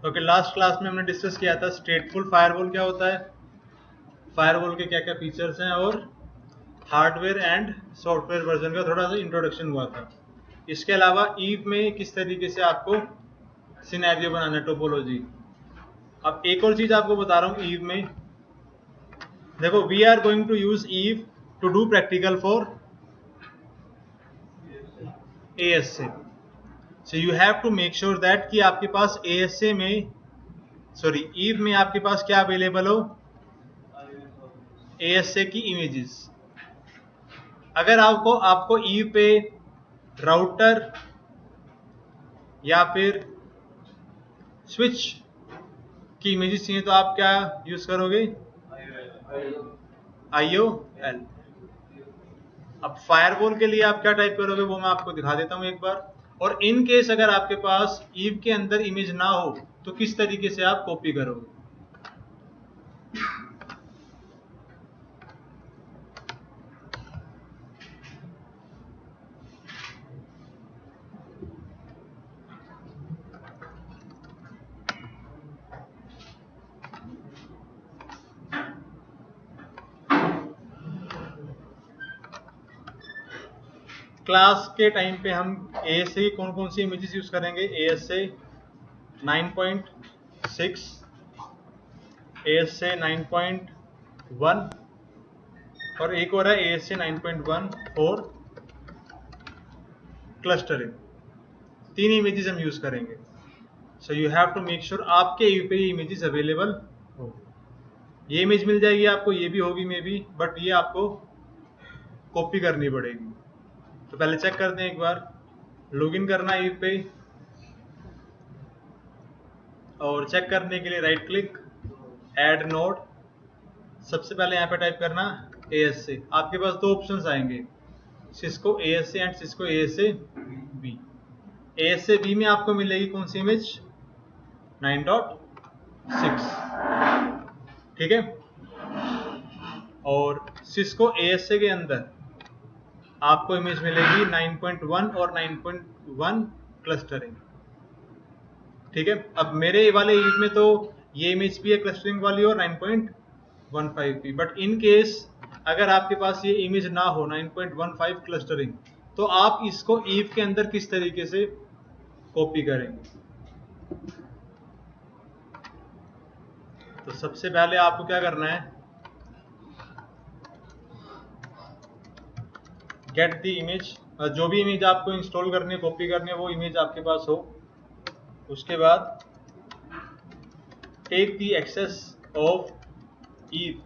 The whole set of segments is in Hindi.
ओके, लास्ट क्लास में हमने डिस्कस किया था स्टेटफुल फायरवॉल क्या होता है, फायरवॉल के क्या क्या फीचर्स हैं, और हार्डवेयर एंड सॉफ्टवेयर वर्जन का थोड़ा सा इंट्रोडक्शन हुआ था। इसके अलावा ईव में किस तरीके से आपको सिनेरियो बनाना है, टोपोलॉजी। अब एक और चीज आपको बता रहा हूँ ईव में, देखो we are going to use EVE to do practical for ASA। So you have to make sure that कि आपके पास ASA में, सॉरी ईव में आपके पास क्या अवेलेबल हो, ASA की इमेजेस। अगर आपको आपको ईव पे राउटर या फिर स्विच की इमेजेस चाहिए तो आप क्या यूज करोगे, IOL। अब फायरवॉल के लिए आप क्या टाइप करोगे वो मैं आपको दिखा देता हूं एक बार। और इन केस अगर आपके पास ईव के अंदर इमेज ना हो तो किस तरीके से आप कॉपी करोगे। क्लास के टाइम पे हम ASA की कौन कौन सी इमेजेस यूज करेंगे, ASA 9.6, ASA 9.1 और एक और है ASA 9.1 फॉर क्लस्टरिंग। तीन इमेजेस हम यूज करेंगे। So you have to make sure आपके ईव पे ये इमेजेस अवेलेबल हो। ये इमेज मिल जाएगी आपको, ये भी होगी मे बी, बट ये आपको कॉपी करनी पड़ेगी। तो पहले चेक करते हैं एक बार, लॉगिन करना है ईव पे, और चेक करने के लिए राइट क्लिक, ऐड नोड। सबसे पहले यहाँ पे टाइप करना ASA। आपके पास दो ऑप्शंस आएंगे, Cisco ASA and Cisco ASA B। ASA B में आपको मिलेगी कौन सी इमेज, 9.6, ठीक है। और सिस्को ASA के अंदर आपको इमेज मिलेगी 9.1 और 9.1 क्लस्टरिंग, ठीक है। अब मेरे वाले ईव में तो ये इमेज भी है क्लस्टरिंग वाली और 9.15 भी, बट इन केस अगर आपके पास ये इमेज ना हो 9.15 क्लस्टरिंग, तो आप इसको ईव के अंदर किस तरीके से कॉपी करेंगे। तो सबसे पहले आपको क्या करना है, गेट द इमेज, जो भी इमेज आपको इंस्टॉल करनी है, कॉपी करनी है, वो इमेज आपके पास हो। उसके बाद take the access of EVE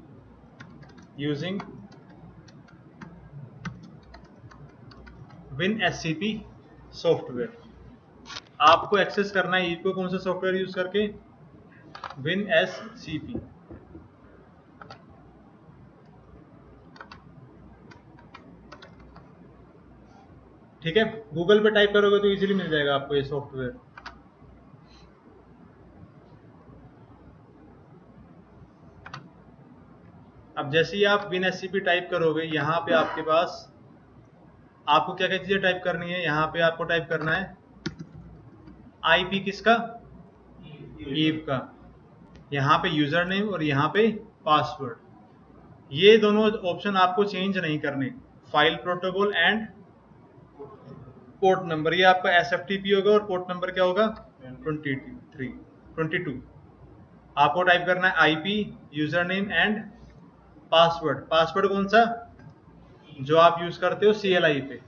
using WinSCP software. आपको एक्सेस करना है ईव को कौन सा सॉफ्टवेयर यूज करके, WinSCP। ठीक है, गूगल पे टाइप करोगे तो इजीली मिल जाएगा आपको ये सॉफ्टवेयर। अब जैसे ही आप WinSCP टाइप करोगे, यहाँ पे आपके पास आपको क्या क्या चीजें टाइप करनी है, यहाँ पे आपको टाइप करना है IP किसका, ईव का, यहाँ पे यूजर नेम और यहाँ पे पासवर्ड। ये दोनों ऑप्शन आपको चेंज नहीं करने, file protocol and port number. ये आपका SFTP होगा और पोर्ट नंबर क्या होगा, 22। आपको टाइप करना है IP, user name and password. Password कौन सा, जो आप यूज करते हो CLI पे,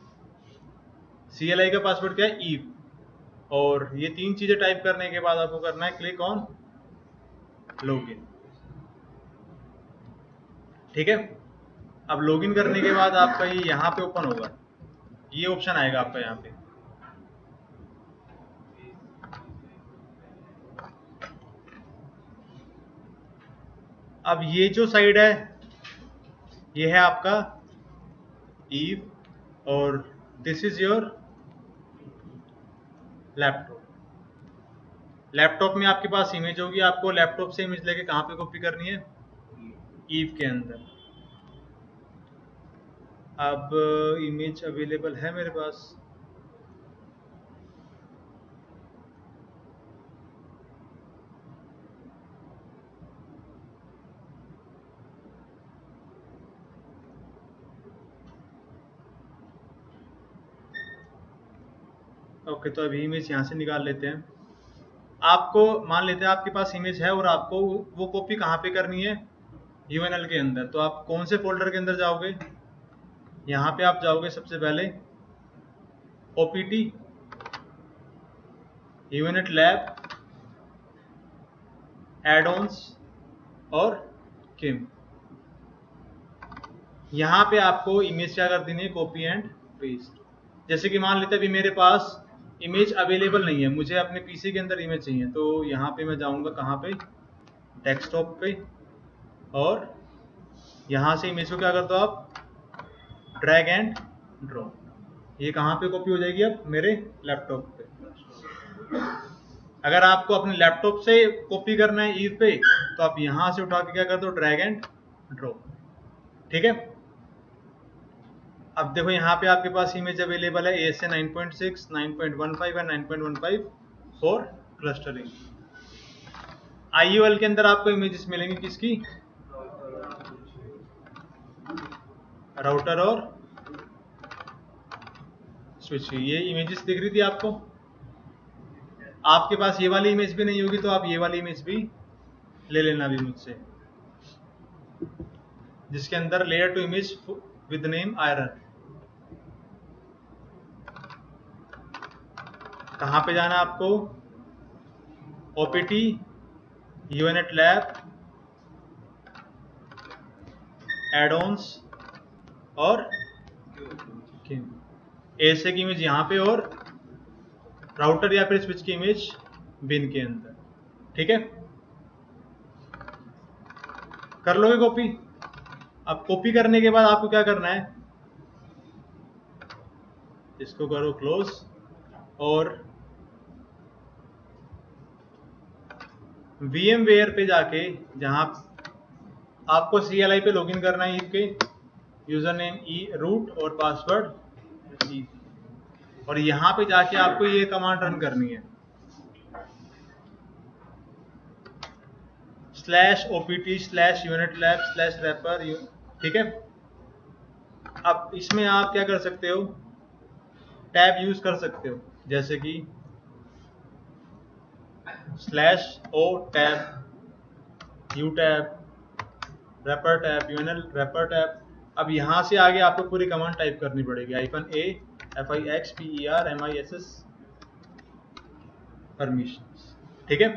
CLI का पासवर्ड क्या है, ईव। और ये तीन चीजें टाइप करने के बाद आपको करना है क्लिक ऑन लॉगिन, ठीक है। अब लॉगिन करने के बाद आपका ये यहाँ पे ओपन होगा, ये ऑप्शन आएगा आपका यहाँ पे। अब ये जो साइड है ये है आपका ईव और this is your laptop. Laptop में आपके पास इमेज होगी, आपको लैपटॉप से इमेज लेके कहाँ पे कॉपी करनी है, ईव के अंदर। अब इमेज अवेलेबल है मेरे पास, ओके, तो अभी इमेज यहाँ से निकाल लेते हैं। आपको मान लेते हैं आपके पास इमेज है और आपको वो कॉपी कहाँ पे करनी है, UNL के अंदर। तो आप कौन से फोल्डर के अंदर जाओगे, यहाँ पे आप जाओगे सबसे पहले OPT, यूनिट लैब, एड-ऑन्स और किम। यहाँ पे आपको इमेज क्या कर देनी है, कॉपी एंड पेस्ट। जैसे कि मान लेते हैं अभी मेरे पास इमेज अवेलेबल नहीं है, मुझे अपने पीसी के अंदर इमेज चाहिए, तो यहाँ पे मैं जाऊँगा कहाँ पे, डेस्कटॉप पे, और यहाँ से इमेज को क्या कर दो आप, ड्रैग एंड ड्रॉप। ये कहाँ पे कॉपी हो जाएगी अब, मेरे लैपटॉप पे। अगर आपको अपने लैपटॉप से कॉपी करना है ईव पे, तो आप यहाँ से उठा के क्या कर दो, ड्रैग एंड ड्रॉप। ठीक है। अब देखो यहाँ पे आपके पास इमेज अवेलेबल है ASA 9.6, 9.15 और 9.15 फॉर क्लस्टरिंग। IUL के अंदर आपको इमेजेस मिलेंगी किसकी, राउटर और स्विच की। ये इमेजेस दिख रही थी आपको। आपके पास ये वाली इमेज भी नहीं होगी तो आप ये वाली इमेज भी ले लेना भी मुझसे, जिसके अंदर layer two image with name iron. कहाँ पे जाना आपको, OPT, यूनिट लैब, एड-ऑन्स और ASA की इमेज यहाँ पे, और राउटर या फिर स्विच की इमेज बिन के अंदर। ठीक है, कर लोगे कॉपी। अब कॉपी करने के बाद आपको क्या करना है, इसको करो क्लोज, और VMware पे जाके जहां आपको CLI पे लॉगिन करना है, इसके यूजर नेम रूट और पासवर्ड ई, और यहाँ पे जाके आपको ये कमांड रन करनी है, /OPT/UNITLAB/wrapper। ठीक है। अब इसमें आप क्या कर सकते हो, टैब यूज कर सकते हो, जैसे कि /O tab, U tab, wrapper tab, UNL wrapper tab. अब यहाँ से आगे आपको पूरी कमांड टाइप करनी पड़ेगी, -A FIXPER MISS परमिशंस। ठीक है।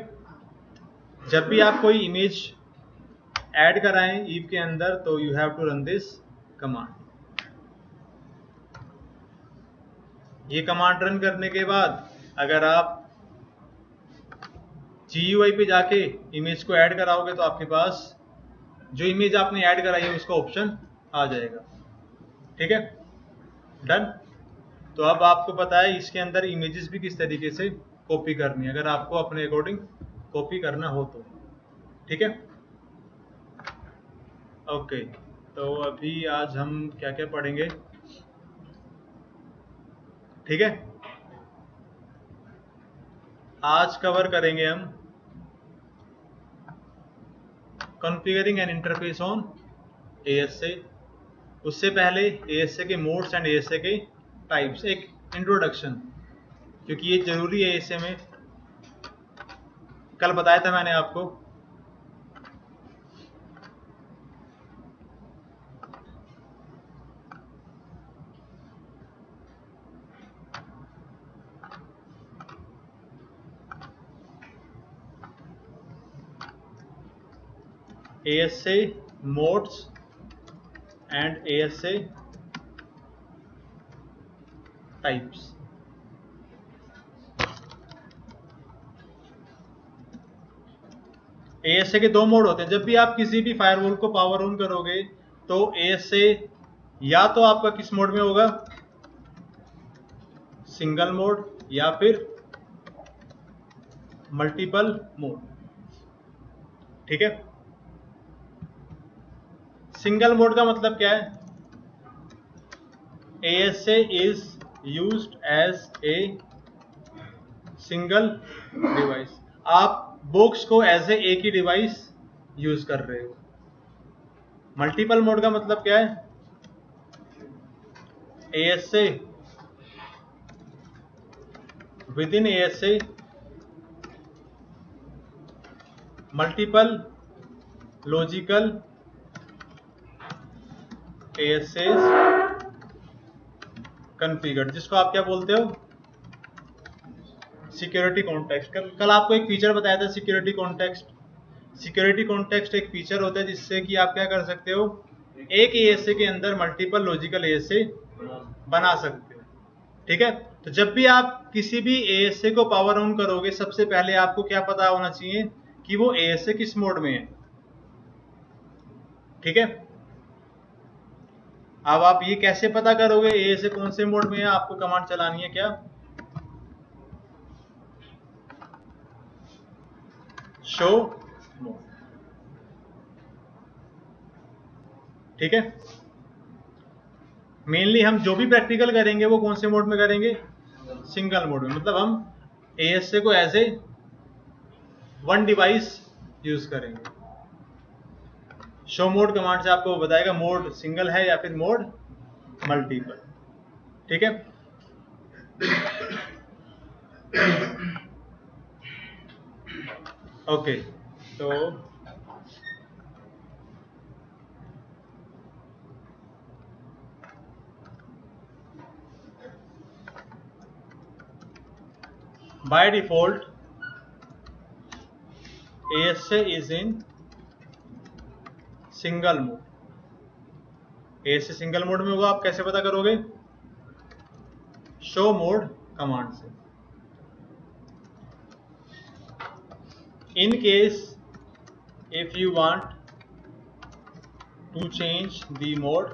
जब भी आप कोई इमेज ऐड कराएं ईव के अंदर, तो you have to run this command. ये कमांड रन करने के बाद अगर आप GUI पे जाके इमेज को ऐड कराओगे, तो आपके पास जो इमेज आपने ऐड कराई है उसका ऑप्शन आ जाएगा। ठीक है, डन। तो अब आपको पता है इसके अंदर इमेजेस भी किस तरीके से कॉपी करनी है, अगर आपको अपने अकॉर्डिंग कॉपी करना हो तो। ठीक है, ओके। तो अभी आज हम क्या क्या पढ़ेंगे, ठीक है। आज कवर करेंगे हम configuring N interface on ASA। उससे पहले ASA के मोड्स एंड ASA के टाइप्स, एक इंट्रोडक्शन, क्योंकि ये जरूरी है ASA में। कल बताया था मैंने आपको। ASA modes and ASA types। ASA के दो मोड होते हैं। जब भी आप किसी भी फायरवॉल को पावर ऑन करोगे, तो ASA या तो आपका किस मोड में होगा, सिंगल मोड या फिर मल्टीपल मोड। ठीक है, सिंगल मोड का मतलब क्या है, ASA is used as a single device. आप बॉक्स को एज ए एक ही डिवाइस यूज कर रहे हो। मल्टीपल मोड का मतलब क्या है, ASA with in ASA multiple logical ASAs configured, जिसको आप क्या बोलते हो, सिक्योरिटी कॉन्टेक्स्ट। कल आपको एक फीचर बताया था सिक्योरिटी कॉन्टेक्स्ट। सिक्योरिटी कॉन्टेक्स्ट एक फीचर होता है जिससे कि आप क्या कर सकते हो, एक ASA के अंदर मल्टीपल लॉजिकल ASA बना सकते हो। ठीक है, तो जब भी आप किसी भी ASA को पावर ऑन करोगे, सबसे पहले आपको क्या पता होना चाहिए कि वो ASA किस मोड में है। ठीक है, अब आप ये कैसे पता करोगे ASA कौन से मोड में है, आपको कमांड चलानी है क्या, शो मोड। ठीक है, मेनली हम जो भी प्रैक्टिकल करेंगे वो कौन से मोड में करेंगे, सिंगल मोड में, मतलब हम ASA को as a one device use करेंगे। शो मोड कमांड से आपको बताएगा मोड सिंगल है या फिर मोड मल्टीपल। ठीक है, ओके, तो by default ASA is in single mode. ASA single mode में होगा, आप कैसे पता करोगे, शो मोड कमांड से। In case if you want to change the mode,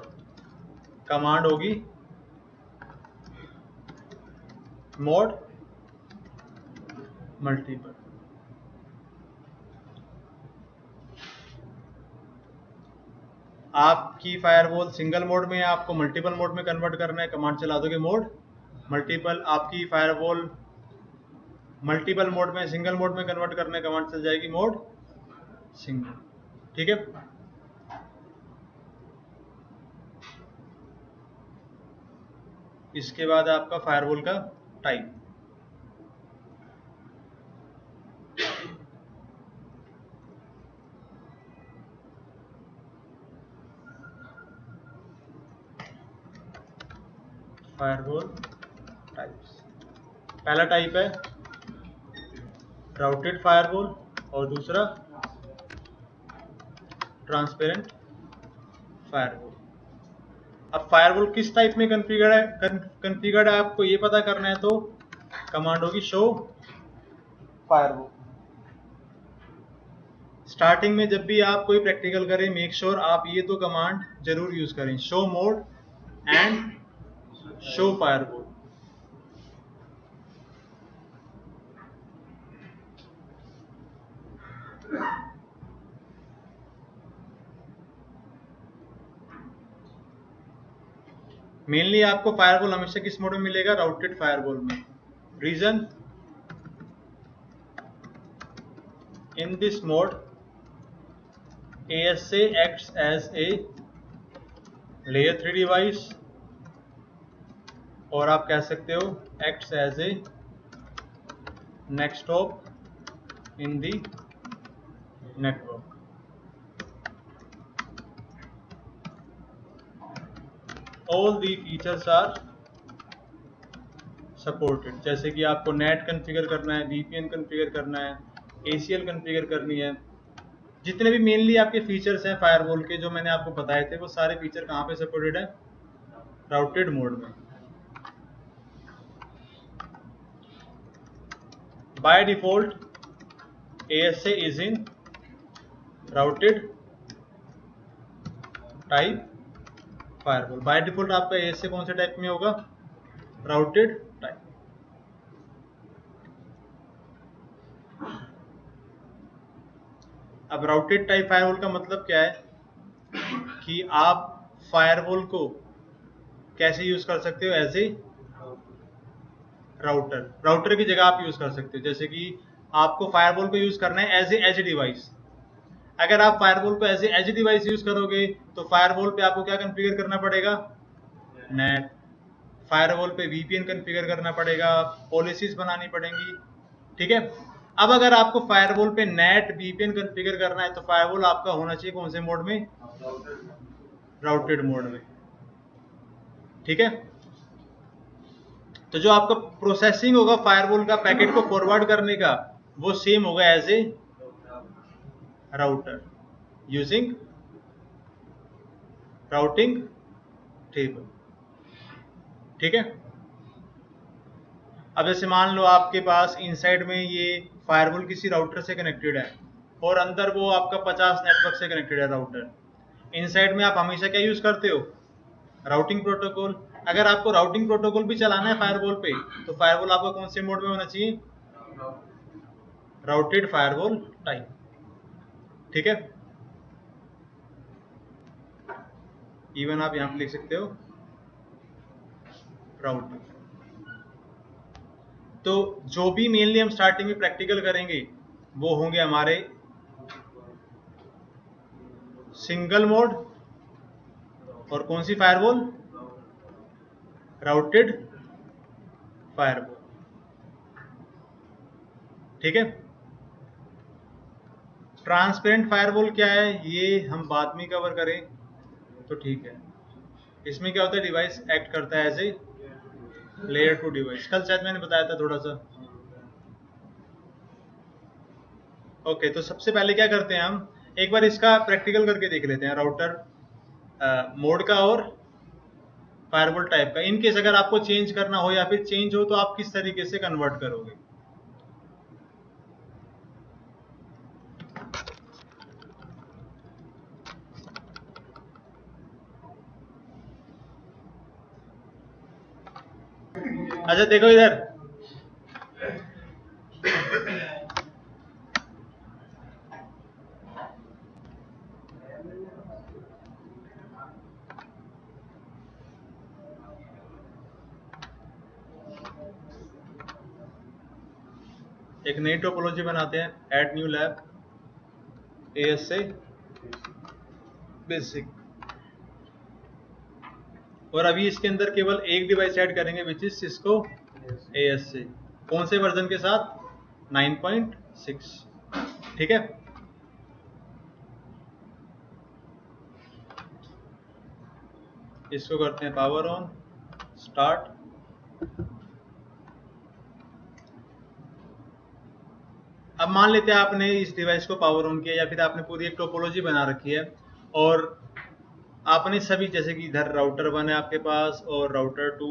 command होगी मोड मल्टीपल। आपकी फायरवॉल सिंगल मोड में है, आपको मल्टीपल मोड में कन्वर्ट करना है, कमांड चला दोगे मोड मल्टीपल। आपकी फायरवॉल मल्टीपल मोड में सिंगल मोड में कन्वर्ट करने कमांड चल जाएगी मोड सिंगल। ठीक है, इसके बाद आपका फायरवॉल का टाइप। फायरवॉल टाइप्स, पहला टाइप है राउटेड फायरवॉल और दूसरा ट्रांसपेरेंट फायरवॉल। अब फायरवॉल किस टाइप में कॉन्फ़िगर्ड है आपको ये पता करना है, तो कमांड होगी शो फायरवॉल। स्टार्टिंग में जब भी आप कोई प्रैक्टिकल करें, मेक श्योर आप ये तो कमांड जरूर यूज करें, show mode and show firewall. Mainly आपको फायरवॉल हमेशा किस मोड में मिलेगा, राउटेड फायरवॉल में। Reason, in this mode ASA acts as a layer 3 device, और आप कह सकते हो acts as a next hop in the network। all the features are supported, जैसे कि आपको नेट कॉन्फ़िगर करना है, VPN कॉन्फ़िगर करना है, ACL कॉन्फ़िगर करनी है, जितने भी मेनली आपके फीचर्स हैं फायरवॉल के जो मैंने आपको बताए थे, वो सारे फीचर कहाँ पे सपोर्टेड है, राउटेड मोड में। By default ASA is in routed type firewall. By default आपका ASA कौन से टाइप में होगा, राउटेड टाइप। अब राउटेड टाइप फायरवॉल का मतलब क्या है कि आप फायरवॉल को कैसे यूज कर सकते हो, एज ए राउटर की जगह आप यूज कर सकते हो। जैसे कि आपको फायरवॉल को यूज करना है एज ए एज डिवाइस। अगर आप फायरवॉल को as a edge device use करोगे तो फायरवॉल पे आपको क्या कॉन्फ़िगर करना पड़ेगा, नेट फायरवॉल पे वीपीएन कॉन्फ़िगर करना पड़ेगा, पॉलिसीज बनानी पड़ेंगी, ठीक है। अब अगर आपको फायरवॉल पे नेट वीपीएन कॉन्फ़िगर करना है तो फायरवॉल आपका होना चाहिए कौन से मोड में? राउटेड मोड में, ठीक है। तो जो आपका प्रोसेसिंग होगा फायरवॉल का पैकेट को फॉरवर्ड करने का, वो सेम होगा as a router using routing table, ठीक है। अब जैसे मान लो आपके पास इनसाइड में ये फायरवॉल किसी राउटर से कनेक्टेड है और अंदर वो आपका 50 नेटवर्क से कनेक्टेड है राउटर। इनसाइड में आप हमेशा क्या यूज करते हो? Routing protocol. अगर आपको राउटिंग प्रोटोकॉल भी चलाना है फायरवॉल पे तो फायरवॉल आपका कौन से मोड में होना चाहिए? राउटेड फायरवॉल टाइप, ठीक है। इवन आप यहां पे लिख सकते हो राउटर। तो जो भी मेनली हम स्टार्टिंग में प्रैक्टिकल करेंगे वो होंगे हमारे सिंगल मोड और कौन सी फायरवॉल? राउटेड फायरवॉल, ठीक है। ट्रांसपेरेंट फायरवॉल क्या है ये हम बाद में कवर करें तो ठीक है। इसमें क्या होता है? डिवाइस एक्ट करता है as a layer two device. कल शायद मैंने बताया था थोड़ा सा। ओके, तो सबसे पहले क्या करते हैं, हम एक बार इसका प्रैक्टिकल करके देख लेते हैं राउटर मोड का और फायरवॉल टाइप का। इन केस अगर आपको चेंज करना हो या फिर चेंज हो तो आप किस तरीके से कन्वर्ट करोगे। अच्छा देखो इधर, एक नई टोपोलॉजी बनाते हैं, add new lab ASA basic, और अभी इसके अंदर केवल एक डिवाइस ऐड करेंगे विच इज सिस्को ASA। कौन से वर्जन के साथ? 9.6, ठीक है। इसको करते हैं पावर ऑन, स्टार्ट। अब मान लेते हैं आपने इस डिवाइस को पावर ऑन किया या फिर आपने पूरी एक टोपोलॉजी बना रखी है और आपने सभी, जैसे कि इधर राउटर 1 है आपके पास और राउटर 2,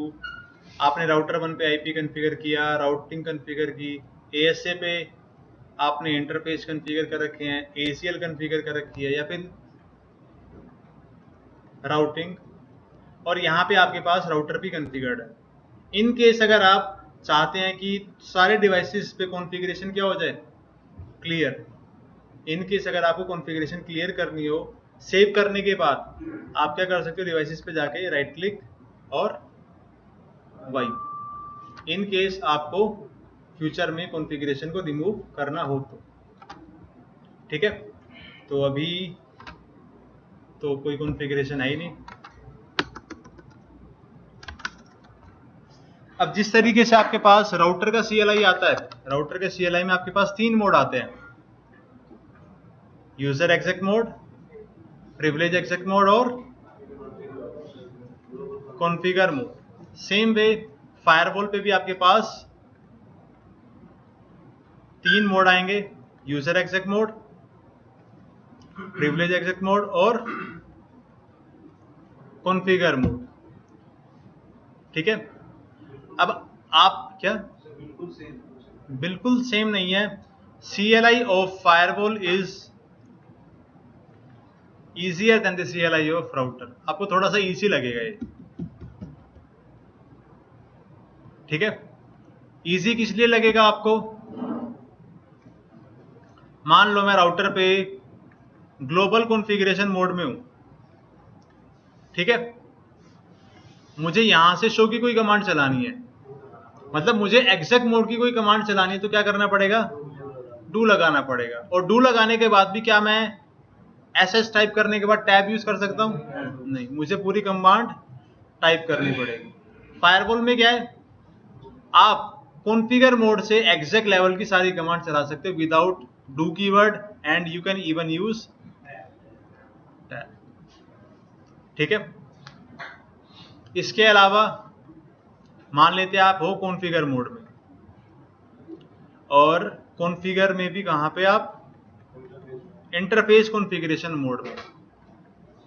आपने राउटर 1 पे IP कॉन्फ़िगर किया, राउटिंग कॉन्फ़िगर की, ASA पे आपने इंटरफेस कॉन्फ़िगर कर रखे हैं, ACL कॉन्फ़िगर कर रखी है या फिर राउटिंग, और यहाँ पे आपके पास राउटर भी कॉन्फ़िगर्ड है। इन केस अगर आप चाहते हैं कि सारे डिवाइसेस पे कॉन्फ़िगरेशन क्या हो जाए? क्लियर। इन केस अगर आपको कॉन्फ़िगरेशन क्लियर करनी हो, सेव करने के बाद आप क्या कर सकते हो? डिवाइसेस पे जाके राइट क्लिक और वाइप, इन केस आपको फ्यूचर में कॉन्फ़िगरेशन को रिमूव करना हो तो, ठीक है। तो अभी तो कोई कॉन्फ़िगरेशन है ही नहीं। अब जिस तरीके से आपके पास राउटर का CLI आता है, राउटर के CLI में आपके पास 3 मोड आते हैं, user exact mode, privilege exact mode और configure mode. Same way firewall पे भी आपके पास 3 मोड आएंगे, user exact mode, privilege exact mode और कॉन्फ़िगर मोड, ठीक है। अब आप क्या, बिल्कुल सेम नहीं है। CLI of firewall is easier than the CLI of router. आपको थोड़ा सा इजी लगेगा ये, ठीक है। इजी किस लिए लगेगा आपको? मान लो मैं राउटर पे ग्लोबल कॉन्फ़िगरेशन मोड में हूं, ठीक है। मुझे यहां से शो की कोई कमांड चलानी है, मतलब मुझे एग्जैक्ट मोड की कोई कमांड चलानी है तो क्या करना पड़ेगा? डू लगाना पड़ेगा। और डू लगाने के बाद भी क्या मैं SS टाइप करने के बाद टैब यूज कर सकता हूं? नहीं, मुझे पूरी कमांड टाइप करनी पड़ेगी। फायरवॉल में क्या है, आप कॉन्फ़िगर मोड से एग्जैक्ट लेवल की सारी कमांड चला सकते हो without do keyword, and you can even use tab. ठीक है। इसके अलावा मान लेते हैं आप हो कॉन्फ़िगर मोड में, और कॉन्फ़िगर में भी कहां पे, आप इंटरफेस कॉन्फ़िगरेशन मोड में।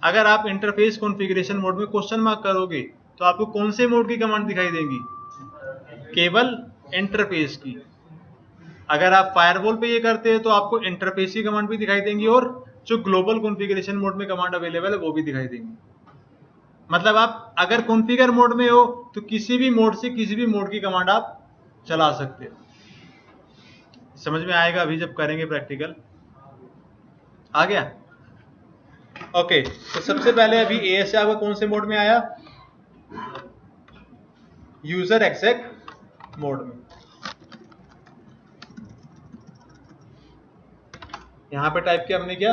अगर आप इंटरफेस कॉन्फ़िगरेशन मोड में क्वेश्चन मार्क करोगे तो आपको कौन से मोड की कमांड दिखाई देंगी, केवल इंटरफेस की। अगर आप फायरवॉल पे ये करते हैं तो आपको इंटरफेस की कमांड भी दिखाई देंगी, और जो ग्लोबल कॉन्फ़िगरेशन मोड में कमांड अवेलेबल है वो भी दिखाई देंगी। मतलब आप अगर कॉन्फ़िगर मोड में हो तो किसी भी मोड से किसी भी मोड की कमांड आप चला सकते हो। समझ में आएगा अभी जब करेंगे प्रैक्टिकल। आ गया? ओके, तो सबसे पहले अभी एएस आपका कौन से मोड में आया, यूजर एक्सेक मोड में। यहां पे टाइप किया हमने क्या,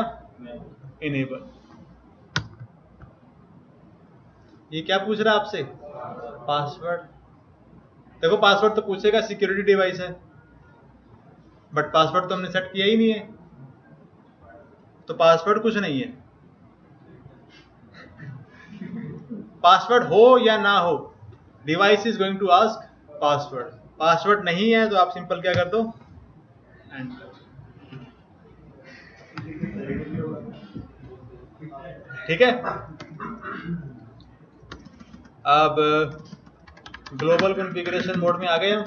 इनेबल। ये क्या पूछ रहा है आपसे, पासवर्ड। देखो पासवर्ड तो पूछेगा, सिक्योरिटी डिवाइस है, बट पासवर्ड तो हमने सेट किया ही नहीं है, तो पासवर्ड कुछ नहीं है। पासवर्ड हो या ना हो, device is going to ask password. Password नहीं है तो आप सिंपल क्या कर दो, एंटर। ठीक है। अब ग्लोबल कॉन्फ़िगरेशन मोड में आ गए हम।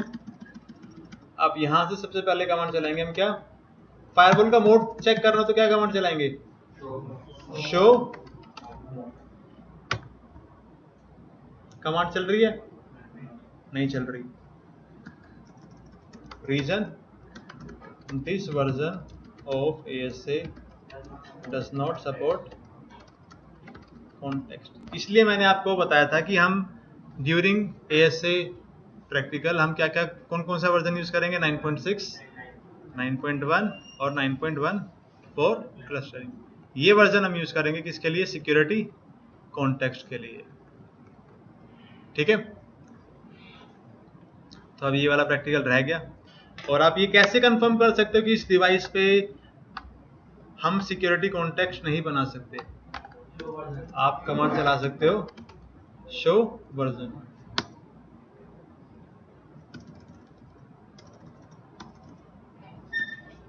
अब यहां से सबसे पहले कमांड चलाएंगे हम क्या, फायरवॉल का मोड चेक करना तो क्या कमांड चलाएंगे, शो। कमांड चल रही है, नहीं चल रही। Reason, this version of ASA does not support context. इसलिए मैंने आपको बताया था कि हम ड्यूरिंग ASA प्रैक्टिकल हम क्या क्या कौन कौन सा वर्जन यूज करेंगे, 9.6, 9.1 और 9.1 फॉर क्लस्टरिंग। ये वर्जन हम यूज करेंगे किसके लिए, सिक्योरिटी कॉन्टेक्स्ट के लिए। ठीक है। तो अब ये वाला प्रैक्टिकल रह गया। और आप ये कैसे कंफर्म कर सकते हो कि इस डिवाइस पे हम सिक्योरिटी कॉन्टेक्स्ट नहीं बना सकते, आप कमांड चला सकते हो शो वर्जन।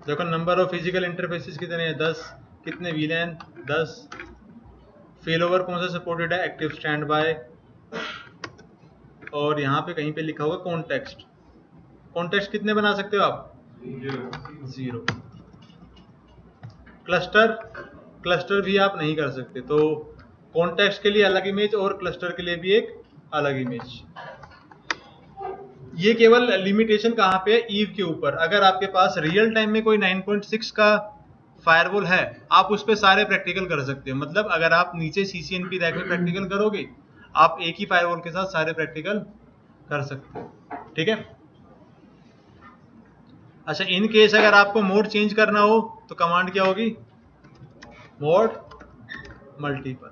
देखो नंबर ऑफ फिजिकल इंटरफेसेस कितने हैं, 10। कितने वीलैन, 10। फेल ओवर कौन सा सपोर्टेड है, एक्टिव स्टैंड बाय। और यहाँ पे कहीं पे लिखा होगा कॉन्टेक्स्ट। कॉन्टेक्स्ट कितने बना सकते हो आप, 0। क्लस्टर, क्लस्टर भी आप नहीं कर सकते। तो कॉन्टेक्स्ट के लिए अलग इमेज और क्लस्टर के लिए भी एक अलग इमेज। ये केवल लिमिटेशन कहाँ पे है, ईव के ऊपर। अगर आपके पास रियल टाइम में कोई 9.6 का फायरवॉल है, आप उस पर सारे प्रैक्टिकल कर सकते हो। मतलब अगर आप नीचे CCNP रैक में प्रैक्टिकल करोगे, आप एक ही फायरवॉल के साथ सारे प्रैक्टिकल कर सकते हो। ठीक है। अच्छा, इन केस अगर आपको मोड चेंज करना हो तो कमांड क्या होगी, मोड मल्टीपल।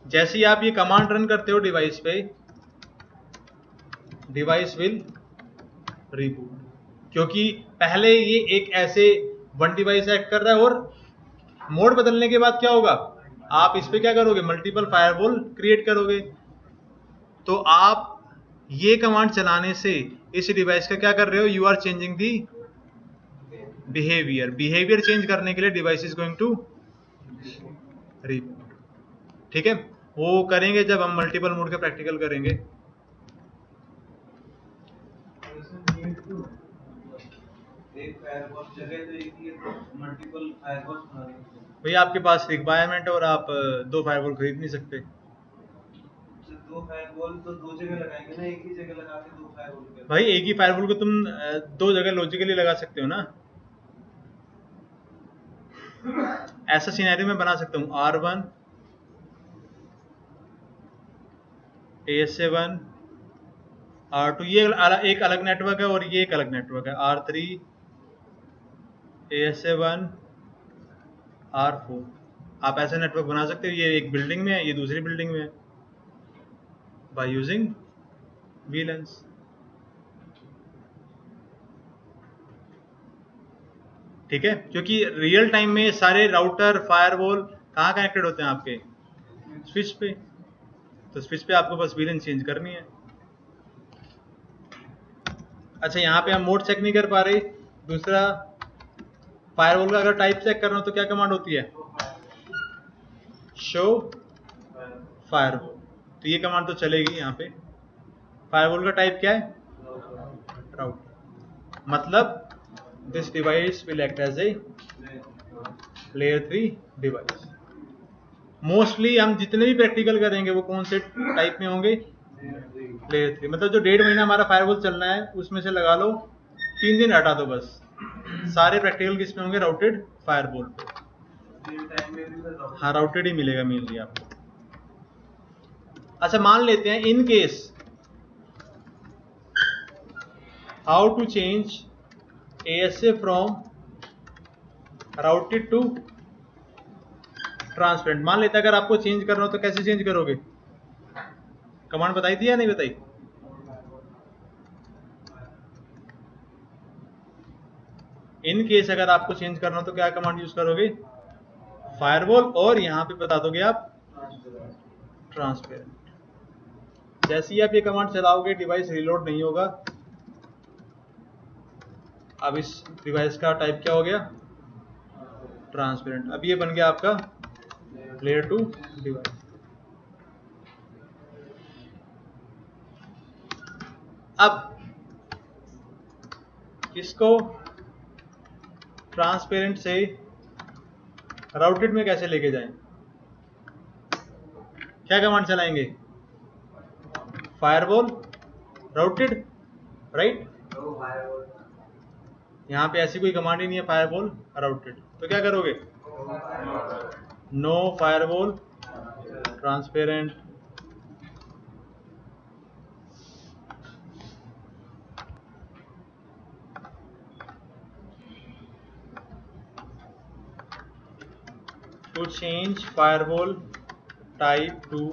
जैसे ही आप ये कमांड रन करते हो डिवाइस पे, डिवाइस विल रिबूट, क्योंकि पहले ये एक ऐसे वन डिवाइस एक्ट कर रहा है, और मोड बदलने के बाद क्या होगा, आप इस पे क्या करोगे, मल्टीपल फायरवॉल क्रिएट करोगे। तो आप ये कमांड चलाने से इस डिवाइस का क्या कर रहे हो, you are changing the behaviour. Behaviour change करने के लिए device is going to reboot. ठीक है। वो करेंगे जब हम मल्टीपल मोड के प्रैक्टिकल करेंगे। एक फायरवॉल जगह तो एक ही मल्टीपल फायरवॉल बना देंगे। भैया आपके पास रिक्वायरमेंट है और आप 2 फायरवॉल खरीद नहीं सकते। दो फायरवॉल तो दो जगह लगाएंगे ना, एक ही जगह लगा के दो फायरवॉल। भाई एक ही फायरवॉल को तुम 2 जगह लॉजिकली लगा सकते हो ना। ऐसा सिनेरियो में बना सकता हूँ, R1 ASA1 R2, ये एक अलग नेटवर्क है और ये एक अलग नेटवर्क है, R3 ASA1 R4। आप ऐसा नेटवर्क बना सकते हो, ये एक बिल्डिंग में है, ये दूसरी बिल्डिंग में है। by using VLANs. ठीक है, क्योंकि रियल टाइम में सारे राउटर फायरवॉल कहाँ कनेक्टेड होते हैं आपके स्विच पे, तो स्विच पे आपको बस VLAN चेंज करनी है। अच्छा, यहाँ पे हम मोड चेक नहीं कर पा रहे। दूसरा, फायरवॉल का अगर टाइप चेक करना हो तो क्या कमांड होती है, शो फायरवॉल, तो ये कमांड तो चलेगी यहाँ पे। फायरवॉल का टाइप क्या है, राउटर, मतलब this device will act as a layer 3 device. Mostly हम जितने भी प्रैक्टिकल करेंगे वो कौन से टाइप में होंगे, लेयर 3। मतलब जो 1.5 महीना हमारा फायरवॉल चलना है उसमें से लगा लो 3 दिन हटा दो, बस सारे प्रैक्टिकल किस में होंगे, राउटेड फायरवॉल पे। हाँ, राउटेड ही मिलेगा मेनली आपको। अच्छा, मान लेते हैं in case how to change ASA from routed to transparent. मान लेते हैं अगर आपको चेंज करना हो तो कैसे चेंज करोगे, कमांड बताई थी या नहीं बताई, इन केस अगर आपको चेंज करना हो तो क्या कमांड यूज करोगे, फायरवॉल, और यहां पे बता दोगे आप ट्रांसपेरेंट। जैसे ही आप ये कमांड चलाओगे डिवाइस रिलोड नहीं होगा। अब इस डिवाइस का टाइप क्या हो गया, ट्रांसपेरेंट। अब ये बन गया आपका लेयर 2 डिवाइस। अब इसको ट्रांसपेरेंट से राउटेड में कैसे लेके जाएं, क्या कमांड चलाएंगे, फायरवॉल राउटेड, राइट। यहाँ पे ऐसी कोई कमांड ही नहीं है फायरवॉल राउटेड, तो क्या करोगे, no firewall transparent. To change firewall type to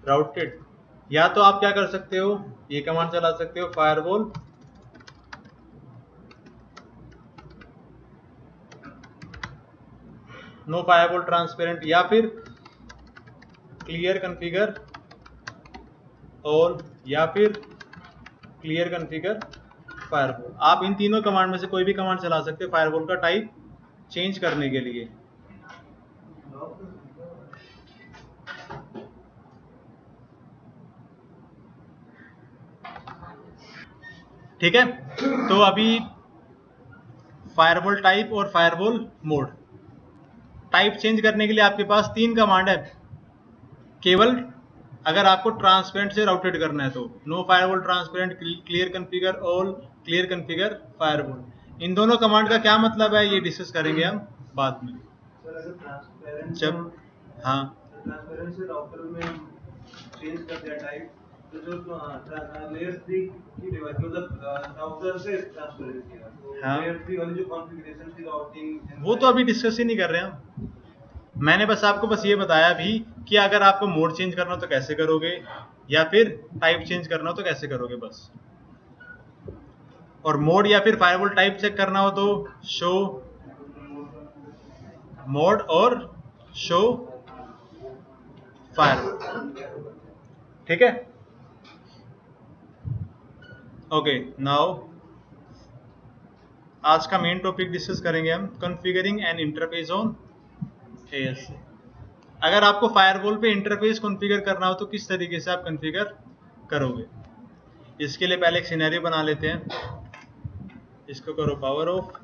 routed, या तो आप क्या कर सकते हो, ये कमांड चला सकते हो, फायरवॉल नो फायरवॉल ट्रांसपेरेंट, या फिर क्लियर कॉन्फ़िगर ऑल, या फिर क्लियर कॉन्फ़िगर फायरवॉल। आप इन तीनों कमांड में से कोई भी कमांड चला सकते हो फायरवॉल का टाइप चेंज करने के लिए। ठीक है, तो अभी फायरवॉल टाइप और फायरवॉल मोड। टाइप चेंज करने के लिए आपके पास 3 कमांड है, केवल अगर आपको ट्रांसपेरेंट से राउटेड करना है तो no firewall transparent, clear configure all, clear configure firewall. इन दोनों कमांड का क्या मतलब है ये डिस्कस करेंगे हम बाद में। जब हाँ, ट्रांसपेरेंट से राउटर में चेंज कर दिया टाइप, तो जो लेयर 3 की डिवाइस मतलब राउटर से ट्रांसपेरेंट किया, तो हाँ, लेयर 3 वाली जो कॉन्फ़िगरेशन थी राउटिंग, वो तो अभी डिस्कस ही नहीं कर रहे हम। मैंने बस आपको बस ये बताया भी कि अगर आपको मोड चेंज करना हो तो कैसे करोगे, या फिर टाइप चेंज करना हो तो कैसे करोगे बस। और मोड या फिर फायरवॉल टाइप चेक करना हो तो शो मोड और शो फायरवॉल। ठीक है, ओके। नाउ आज का मेन टॉपिक डिस्कस करेंगे हम, configuring N interface on ASA। अगर आपको फायरवॉल पे इंटरफेस कॉन्फ़िगर करना हो तो किस तरीके से आप कॉन्फ़िगर करोगे, इसके लिए पहले एक सिनेरियो बना लेते हैं। इसको करो पावर ऑफ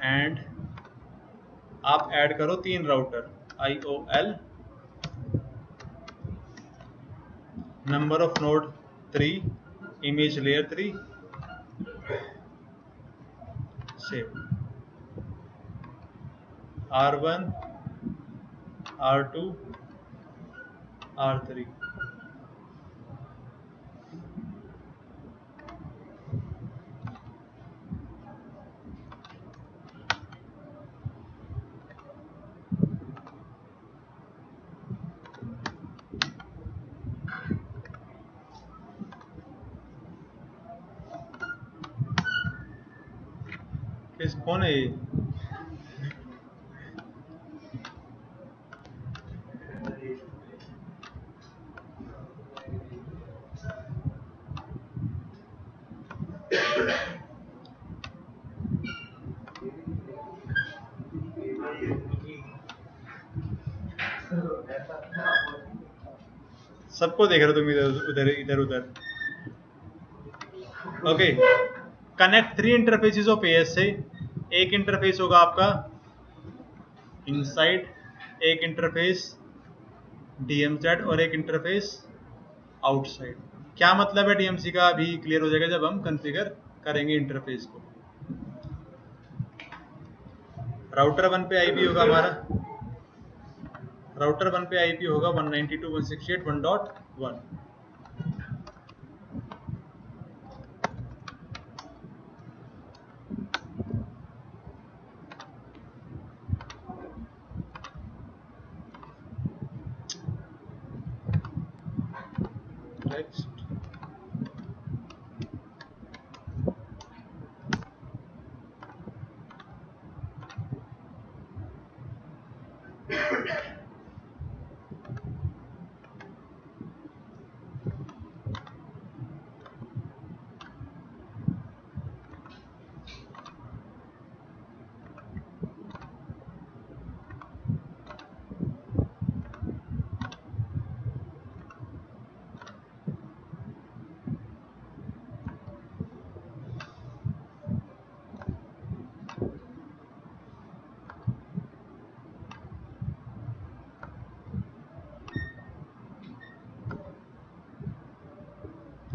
एंड आप ऐड करो 3 router, IOL, number of node 3, image layer 3, save R1, R2, R3। किस कौन है ये? सबको देख रहे हो तुम इधर उधर इधर उधर। Okay, connect 3 interfaces of ASA। एक इंटरफेस होगा आपका इनसाइड, एक इंटरफेस DMZ और एक इंटरफेस आउटसाइड। क्या मतलब है DMC का अभी क्लियर हो जाएगा जब हम कॉन्फ़िगर करेंगे इंटरफेस को। राउटर 1 पे IP होगा हमारा, राउटर 1 पे IP होगा 192.168.1.1। नेक्स्ट,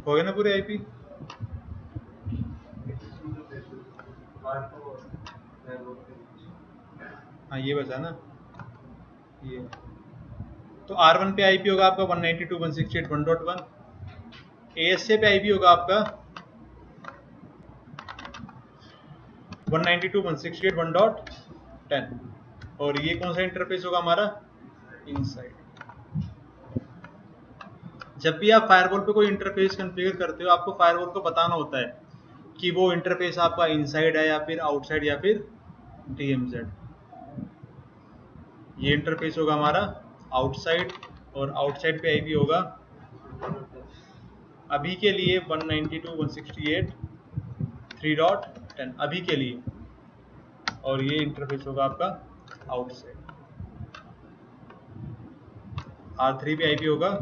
हो गया ना पूरे IP? हाँ ये बचा ना ये। तो R1 पे IP होगा आपका 192.168.1.1। ASA पे IP होगा आपका 192.168.1.10। और ये कौन सा इंटरफेस होगा हमारा? इनसाइड। जब भी आप फायरवॉल पे कोई इंटरफेस कॉन्फ़िगर करते हो, आपको फायरवॉल को बताना होता है कि वो इंटरफेस आपका इनसाइड है या फिर आउटसाइड या फिर DMZ। ये इंटरफेस होगा हमारा आउटसाइड और आउटसाइड पे IP होगा अभी के लिए 192.168.3.10 अभी के लिए, और ये इंटरफेस होगा आपका आउटसाइड। R3 पे IP होगा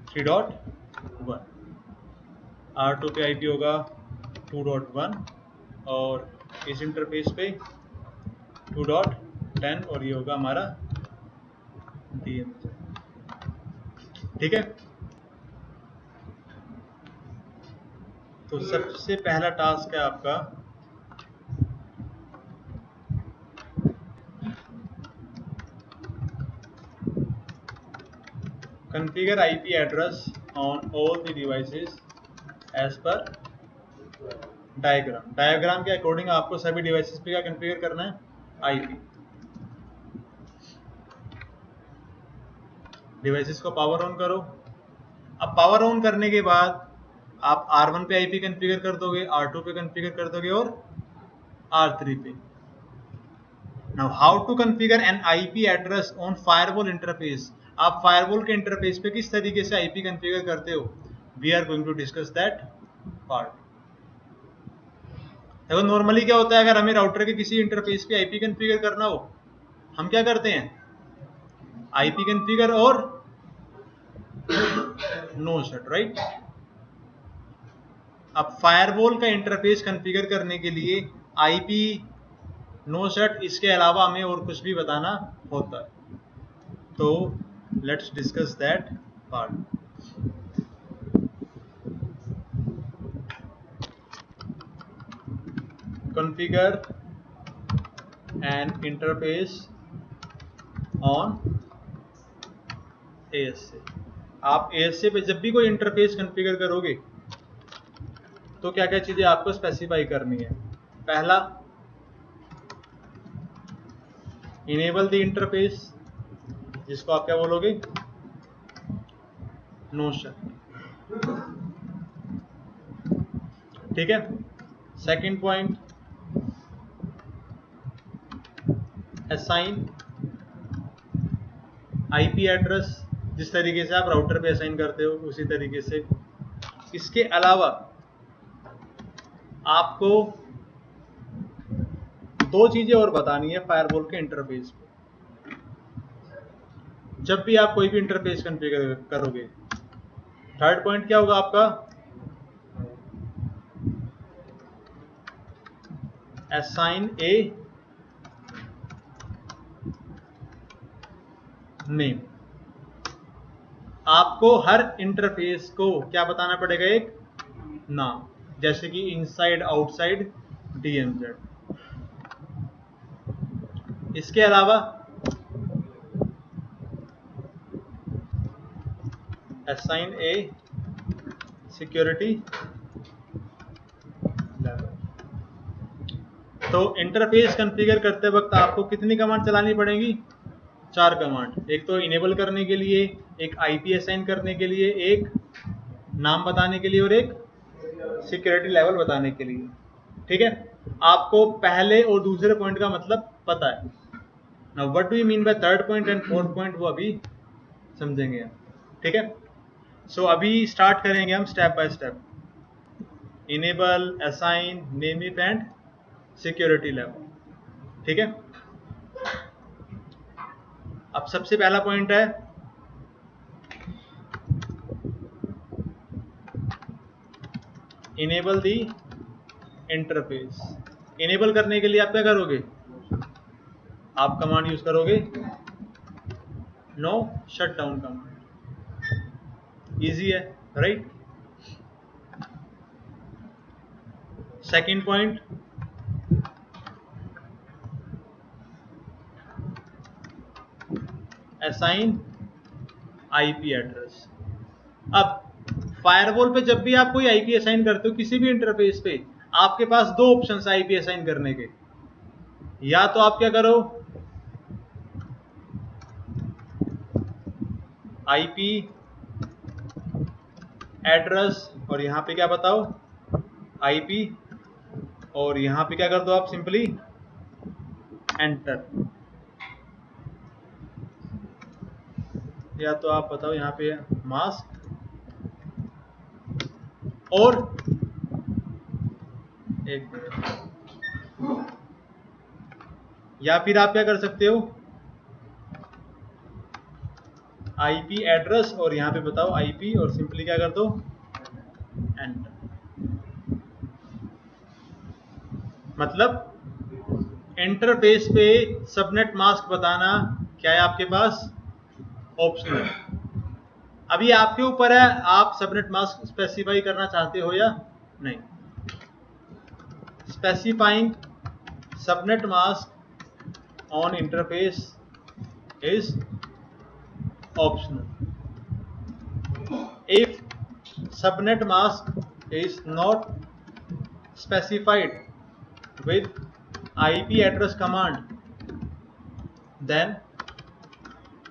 3.1, R2 पे IP होगा 2.1 और इस इंटरफेस पे 2.10 और ये होगा हमारा DMZ। ठीक है, तो सबसे पहला टास्क है आपका configure IP address on all the devices as per diagram. Diagram के अकॉर्डिंग आपको सभी डिवाइसेस पे क्या कॉन्फ़िगर करना है? IP। डिवाइसेस को पावर ऑन करो। अब पावर ऑन करने के बाद आप R1 पे IP कॉन्फ़िगर कर दोगे, R2 पे कॉन्फ़िगर कर दोगे और R3 पे। Now how to configure an IP address on firewall interface. आप फायरवॉल के इंटरफेस पे किस तरीके से IP कॉन्फ़िगर करते हो? We are going to discuss that part. देखो नॉर्मली क्या होता है, अगर हमें राउटर के किसी इंटरफेस पे IP कॉन्फ़िगर करना हो, हम क्या करते हैं? IP कॉन्फ़िगर और नो शट, राइट। अब फायरवॉल का इंटरफेस कॉन्फ़िगर करने के लिए IP नो शट, इसके अलावा हमें और कुछ भी बताना होता है। तो let's discuss that part. Configure N interface on ASA। आप ASA पे जब भी कोई इंटरफेस कॉन्फ़िगर करोगे तो क्या क्या चीजें आपको स्पेसिफाई करनी है? पहला, इनेबल द इंटरफेस, जिसको आप क्या बोलोगे? No shut. ठीक है। Second point, assign IP address, जिस तरीके से आप राउटर पे असाइन करते हो उसी तरीके से। इसके अलावा आपको दो चीजें और बतानी है फायरवॉल के इंटरफेस पे। जब भी आप कोई भी इंटरफेस कॉन्फ़िगर करोगे, थर्ड पॉइंट क्या होगा आपका, असाइन ए नेम। आपको हर इंटरफेस को क्या बताना पड़ेगा, एक नाम, जैसे कि इनसाइड, आउटसाइड, DMZ। इसके अलावा असाइन ए सिक्योरिटी लेवल। तो इंटरफेस कॉन्फ़िगर करते वक्त आपको कितनी कमांड चलानी पड़ेगी, 4 कमांड। एक तो इनेबल करने के लिए, एक IP असाइन करने के लिए, एक नाम बताने के लिए, और एक सिक्योरिटी लेवल बताने के लिए। ठीक है, आपको पहले और दूसरे पॉइंट का मतलब पता है। Now what do you mean by third point and fourth point, वो अभी समझेंगे हम। ठीक है, सो अभी स्टार्ट करेंगे हम step by step. Enable, assign, name if and security level. ठीक है, अब सबसे पहला पॉइंट है इनेबल दी इंटरफेस। इनेबल करने के लिए आप क्या करोगे, आप कमांड यूज करोगे नो शटडाउन कमांड। इजी है, right. Second point, assign IP address. अब फायरवॉल पे जब भी आप कोई IP असाइन करते हो किसी भी इंटरफेस पे, आपके पास दो ऑप्शन है IP असाइन करने के। या तो आप क्या करो, IP एड्रेस और यहां पे क्या बताओ, IP, और यहां पे क्या कर दो आप, सिंपली एंटर। या तो आप बताओ यहां पे मास्क, और एक मिनट, या फिर आप क्या कर सकते हो, IP एड्रेस और यहां पे बताओ IP और सिंपली क्या कर दो, एंटर। मतलब इंटरफेस पे सबनेट मास्क बताना क्या है आपके पास, ऑप्शनल। अभी आपके ऊपर है, आप सबनेट मास्क स्पेसिफाई करना चाहते हो या नहीं। Specifying subnet mask on interface is optional. If subnet mask is not specified with IP address command, then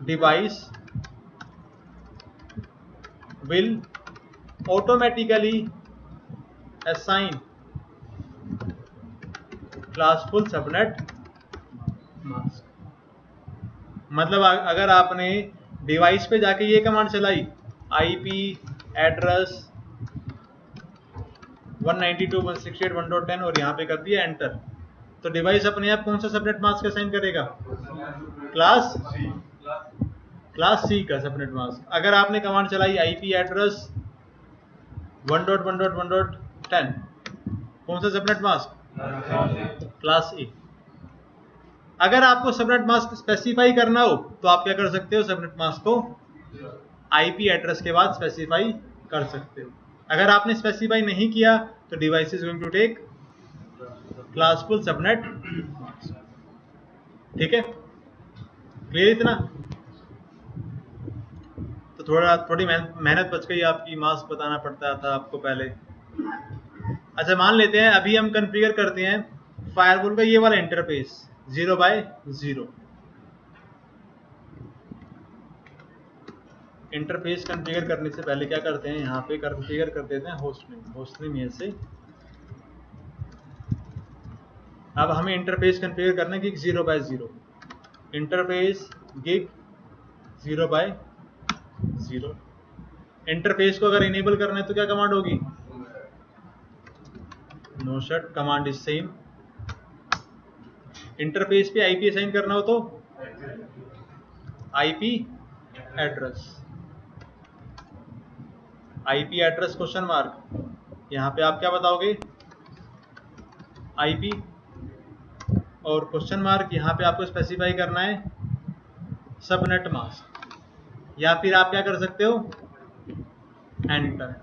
device will automatically assign classful subnet mask. मतलब अगर आपने डिवाइस पे जाके ये कमांड चलाई, IP एड्रेस 192.168.1.10 और यहाँ पे कर दिया एंटर, तो डिवाइस अपने आप कौन सा सबनेट मास्क असाइन करेगा, क्लास C का सबनेट मास्क। अगर आपने कमांड चलाई IP एड्रेस 1.1.1.10, कौन सा सबनेट मास्क, क्लास A। अगर आपको सबनेट मास्क स्पेसिफाई करना हो तो आप क्या कर सकते हो, सबनेट मास्क को IP एड्रेस के बाद स्पेसिफाई कर सकते हो। अगर आपने स्पेसिफाई नहीं किया तो device is going to take classful subnet mask. ठीक है, क्लियर इतना। तो थोड़ी मेहनत बच गई आपकी, मास्क बताना पड़ता था आपको पहले। अच्छा, मान लेते हैं अभी हम कॉन्फ़िगर करते हैं फायरवॉल का ये वाला इंटरफेस 0x0। इंटरफेस कॉन्फ़िगर करने से पहले क्या करते हैं, यहाँ पे कॉन्फ़िगर कर देते हैं होस्ट नेम। होस्ट नेम ये से, अब हमें इंटरफेस कॉन्फ़िगर करना है कि 0x0। Interface gig 0/0। इंटरफेस को अगर इनेबल करना है तो क्या कमांड होगी? No shut command is same. Interface पे आईपी असाइन करना हो तो IP address, IP address question mark. यहां पे आप क्या बताओगे? आईपी और क्वेश्चन मार्क। यहां पे आपको स्पेसिफाई करना है सबनेट मास्क, या फिर आप क्या कर सकते हो? एंटर।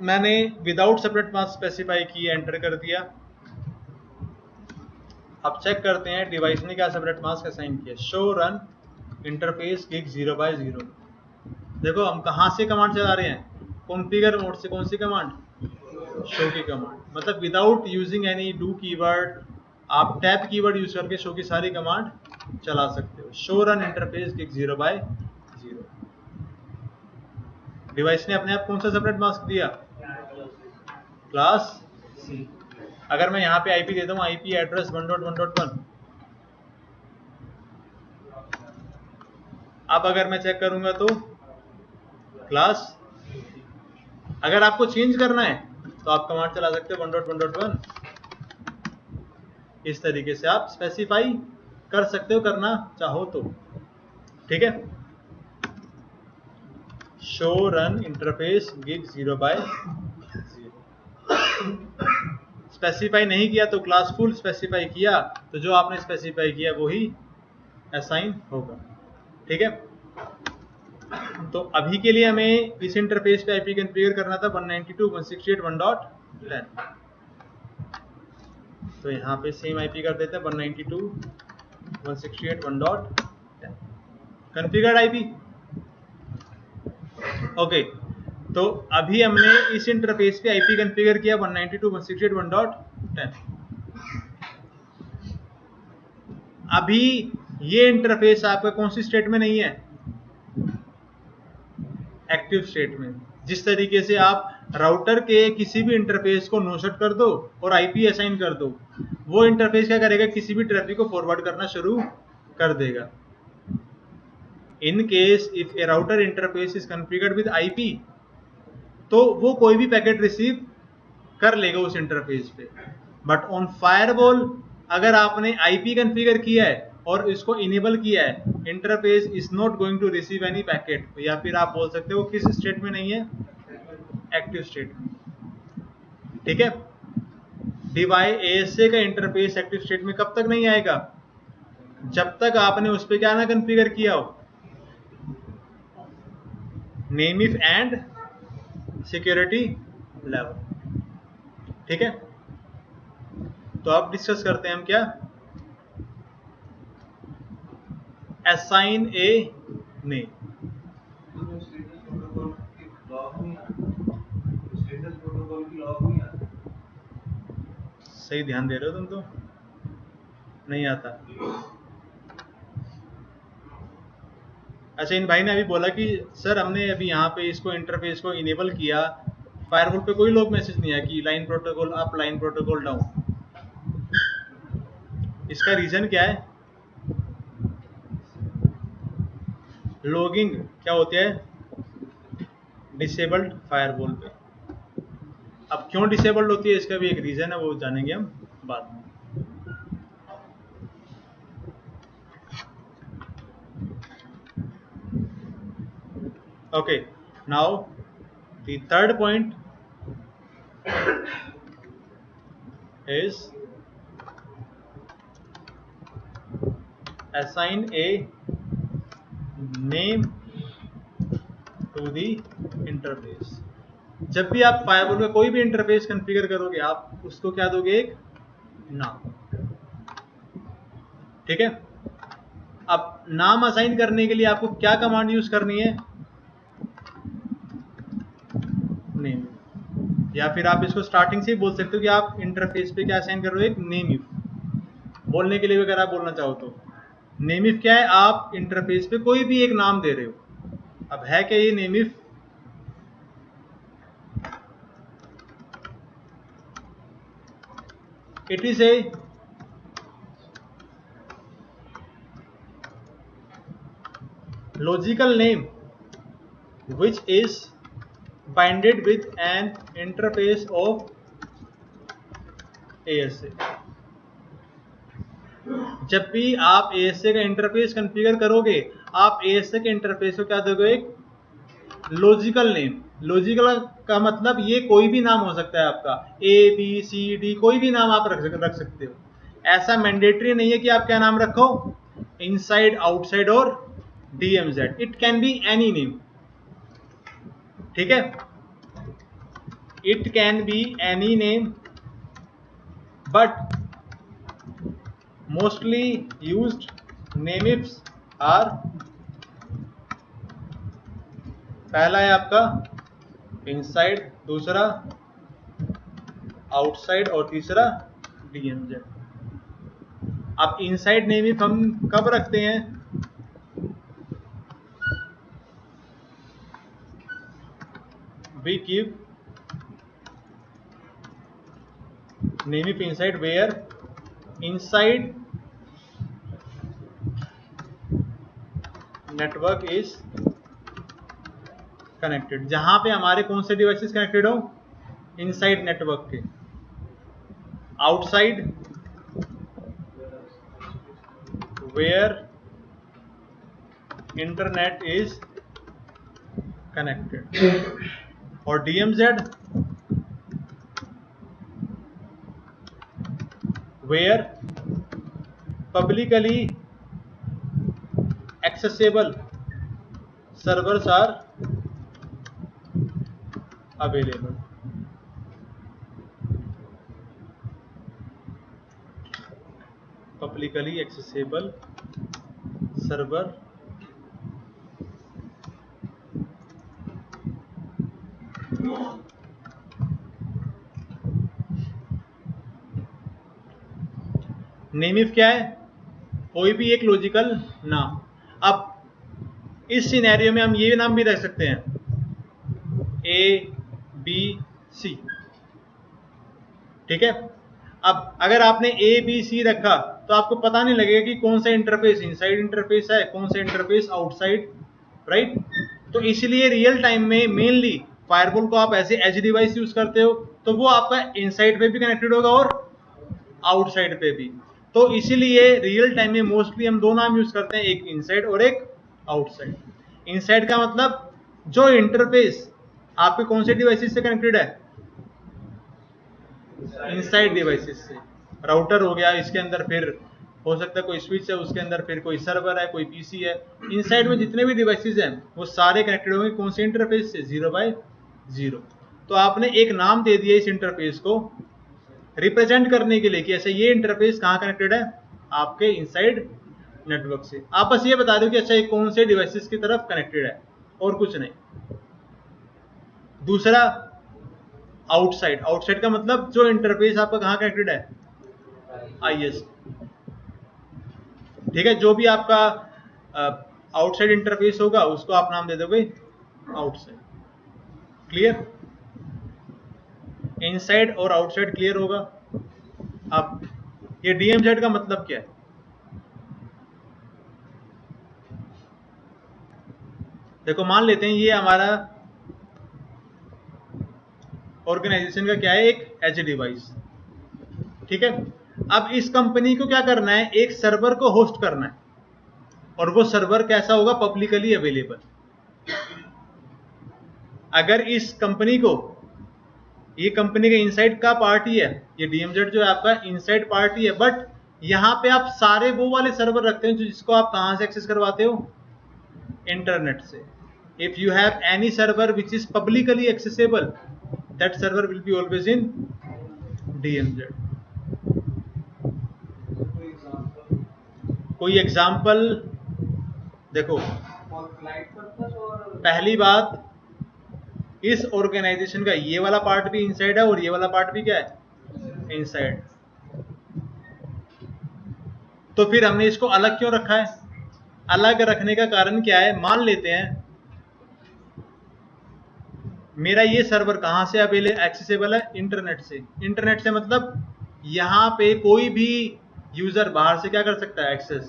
मैंने विदाउट सबनेट मास्क स्पेसिफाई किया, एंटर कर दिया। अब चेक करते हैं डिवाइस ने क्या सबनेट मास्क असाइन किया। Show run interface gig 0/0। देखो हम कहां से कमांड चला रहे हैं? कॉन्फ़िगर मोड से। कौन सी कमांड? शो की कमांड। मतलब without using any do keyword, आप टैब कीवर्ड यूज करके शो की सारी कमांड चला सकते हो। Show run interface gig 0/0। Device ने अपने आप कौन सा सेपरेट मास्क दिया? Class C. अगर मैं यहाँ पे आईपी देता हूँ, आईपी एड्रेस 1.1.1। अब अगर मैं चेक करूंगा तो क्लास। अगर आपको चेंज करना है तो आप कमांड चला सकते हो 1.1.1। इस तरीके से आप स्पेसिफाई कर सकते हो, करना चाहो तो। ठीक है। Show run interface gig 0/0। Specify नहीं किया तो क्लास फुल, स्पेसिफाई किया तो जो आपने स्पेसिफाई किया वो ही असाइन होगा। ठीक है। तो अभी के लिए हमें इस इंटरफेस पे आईपी कॉन्फ़िगर करना था 192.168.1.10। तो यहाँ पे सेम आईपी कर देते हैं 192.168.1.10 कॉन्फ़िगर्ड आईपी। ओके, तो अभी हमने इस इंटरफेस पे आईपी कॉन्फ़िगर किया 192.168.1.10। अभी ये इंटरफेस आपका कौन सी स्टेट में नहीं है? एक्टिव स्टेट में। जिस तरीके से आप राउटर के किसी भी इंटरफेस को नो शट कर दो और आईपी असाइन कर दो, वो इंटरफेस क्या करेगा? किसी भी ट्रैफिक को फॉरवर्ड करना शुरू कर देगा। इन case if A router interface is configured with IP, तो वो कोई भी पैकेट रिसीव कर लेगा उस इंटरफेस पे। बट ऑन फायरवॉल अगर आपने आईपी कॉन्फ़िगर किया है और इसको इनेबल किया है, interface is not going to receive any packet. या फिर आप बोल सकते हो किस स्टेट में नहीं है? एक्टिव स्टेट में। ठीक है। डिवाइस एएसए का इंटरफेस एक्टिव स्टेट में कब तक नहीं आएगा? जब तक आपने उस पर क्या ना कॉन्फ़िगर किया हो? Name if and security level. ठीक है। तो अब डिस्कस करते हैं हम क्या? Assign a name. सही ध्यान दे रहे हो तुम तो? नहीं आता। अच्छा, इन भाई ने अभी बोला कि सर हमने अभी यहाँ पे इसको इंटरफेस को इनेबल किया, फायरवॉल पे कोई लॉग मैसेज नहीं आया कि line protocol up, line protocol down. इसका रीजन क्या है? लॉगिंग क्या होती है? डिसेबल्ड फायरवॉल पे। अब क्यों डिसेबल्ड होती है इसका भी एक रीजन है, वो जानेंगे हम बाद में। Okay, now the third point is assign a name to the interface। जब भी आप फायरवॉल में कोई भी इंटरफेस कॉन्फ़िगर करोगे, आप उसको क्या दोगे? एक नाम। ठीक है। अब नाम असाइन करने के लिए आपको क्या कमांड यूज करनी है? नेम। या फिर आप इसको स्टार्टिंग से ही बोल सकते हो कि आप इंटरफेस पे क्या असाइन कर रहे हो? एक नेम इफ। बोलने के लिए अगर आप बोलना चाहो तो नेम इफ क्या है? आप इंटरफेस पे कोई भी एक नाम दे रहे हो। अब है क्या ये name if? It is a logical name which is binded with an interface of ASA। जब भी आप ASA का इंटरफेस कॉन्फ़िगर करोगे, आप ASA के इंटरफेस को क्या दोगे? एक लॉजिकल नेम। लॉजिकल का मतलब ये कोई भी नाम हो सकता है आपका, ABCD, कोई भी नाम आप रख सकते हो। ऐसा मैंडेटरी नहीं है कि आप क्या नाम रखो, इनसाइड, आउटसाइड और DMZ। It can be any name, ठीक है? It can be any name, but mostly used nameifs are, पहला है आपका इनसाइड, दूसरा आउटसाइड और तीसरा DMZ। अब इनसाइड नेमिफ हम कब रखते हैं? We give name inside where inside network is connected। जहां पे हमारे कौन से डिवाइसेस कनेक्टेड हो? इनसाइड नेटवर्क के। Outside where internet is connected. और DMZ where publicly accessible servers are available। publicly accessible server नेमिफ क्या है? कोई भी एक लॉजिकल नाम। अब इस सिनेरियो में हम ये नाम भी रख सकते हैं, ABC, ठीक है? अब अगर आपने ABC रखा तो आपको पता नहीं लगेगा कि कौन सा इंटरफेस इनसाइड इंटरफेस है, कौन सा इंटरफेस आउटसाइड, राइट? तो इसलिए रियल टाइम में मेनली फायरवॉल को आप ऐसे एज डिवाइस यूज करते हो, तो वो आपका इनसाइड पे भी कनेक्टेड होगा और आउटसाइड पे भी। तो इसीलिए रियल टाइम में मोस्टली हम दो नाम यूज करते हैं, एक इनसाइड और एक आउटसाइड। इनसाइड का मतलब जो इंटरफेस आपके कौन से डिवाइसेस से कनेक्टेड है? इनसाइड डिवाइसेस से। राउटर हो गया, इसके अंदर फिर हो सकता है कोई स्विच है, उसके अंदर फिर कोई सर्वर है, कोई पीसी है। इनसाइड में जितने भी डिवाइसेस हैं वो सारे कनेक्टेड होंगे कौन से इंटरफेस से? 0/0। तो आपने एक नाम दे दिया इस इंटरफेस को रिप्रेजेंट करने के लिए कि ऐसा ये इंटरफेस कहाँ कनेक्टेड है? आपके इनसाइड नेटवर्क से। आप बस ये बता दो कि अच्छा ये कौन से डिवाइसेस की तरफ कनेक्टेड है, और कुछ नहीं। दूसरा आउटसाइड। आउटसाइड का मतलब जो इंटरफेस आपका कहाँ कनेक्टेड है? IS, ठीक है? जो भी आपका आउटसाइड इंटरफेस होगा उसको आप नाम दे दोगे आउटसाइड। क्लियर? इनसाइड और आउटसाइड क्लियर होगा। अब ये DMZ का मतलब क्या है? देखो मान लेते हैं ये हमारा ऑर्गेनाइजेशन का क्या है? एक एज डिवाइस, ठीक है? अब इस कंपनी को क्या करना है? एक सर्वर को होस्ट करना है, और वो सर्वर कैसा होगा? Publicly available. अगर इस कंपनी को, ये कंपनी का इनसाइड का पार्ट ही है, ये DMZ जो है आपका इनसाइड पार्ट ही है, बट यहां पे आप सारे वो वाले सर्वर रखते हैं जिसको आप कहां से एक्सेस करवाते हो? इंटरनेट से। If you have any server which is publicly accessible, that server will be always in DMZ। कोई एग्जाम्पल देखो। पहली बात, इस ऑर्गेनाइजेशन का ये वाला पार्ट भी इनसाइड है और ये वाला पार्ट भी क्या है? इनसाइड। तो फिर हमने इसको अलग क्यों रखा है? अलग रखने का कारण क्या है? मान लेते हैं मेरा ये सर्वर कहां से एक्सेसिबल है? इंटरनेट से। इंटरनेट से मतलब यहां पे कोई भी यूजर बाहर से क्या कर सकता है? एक्सेस।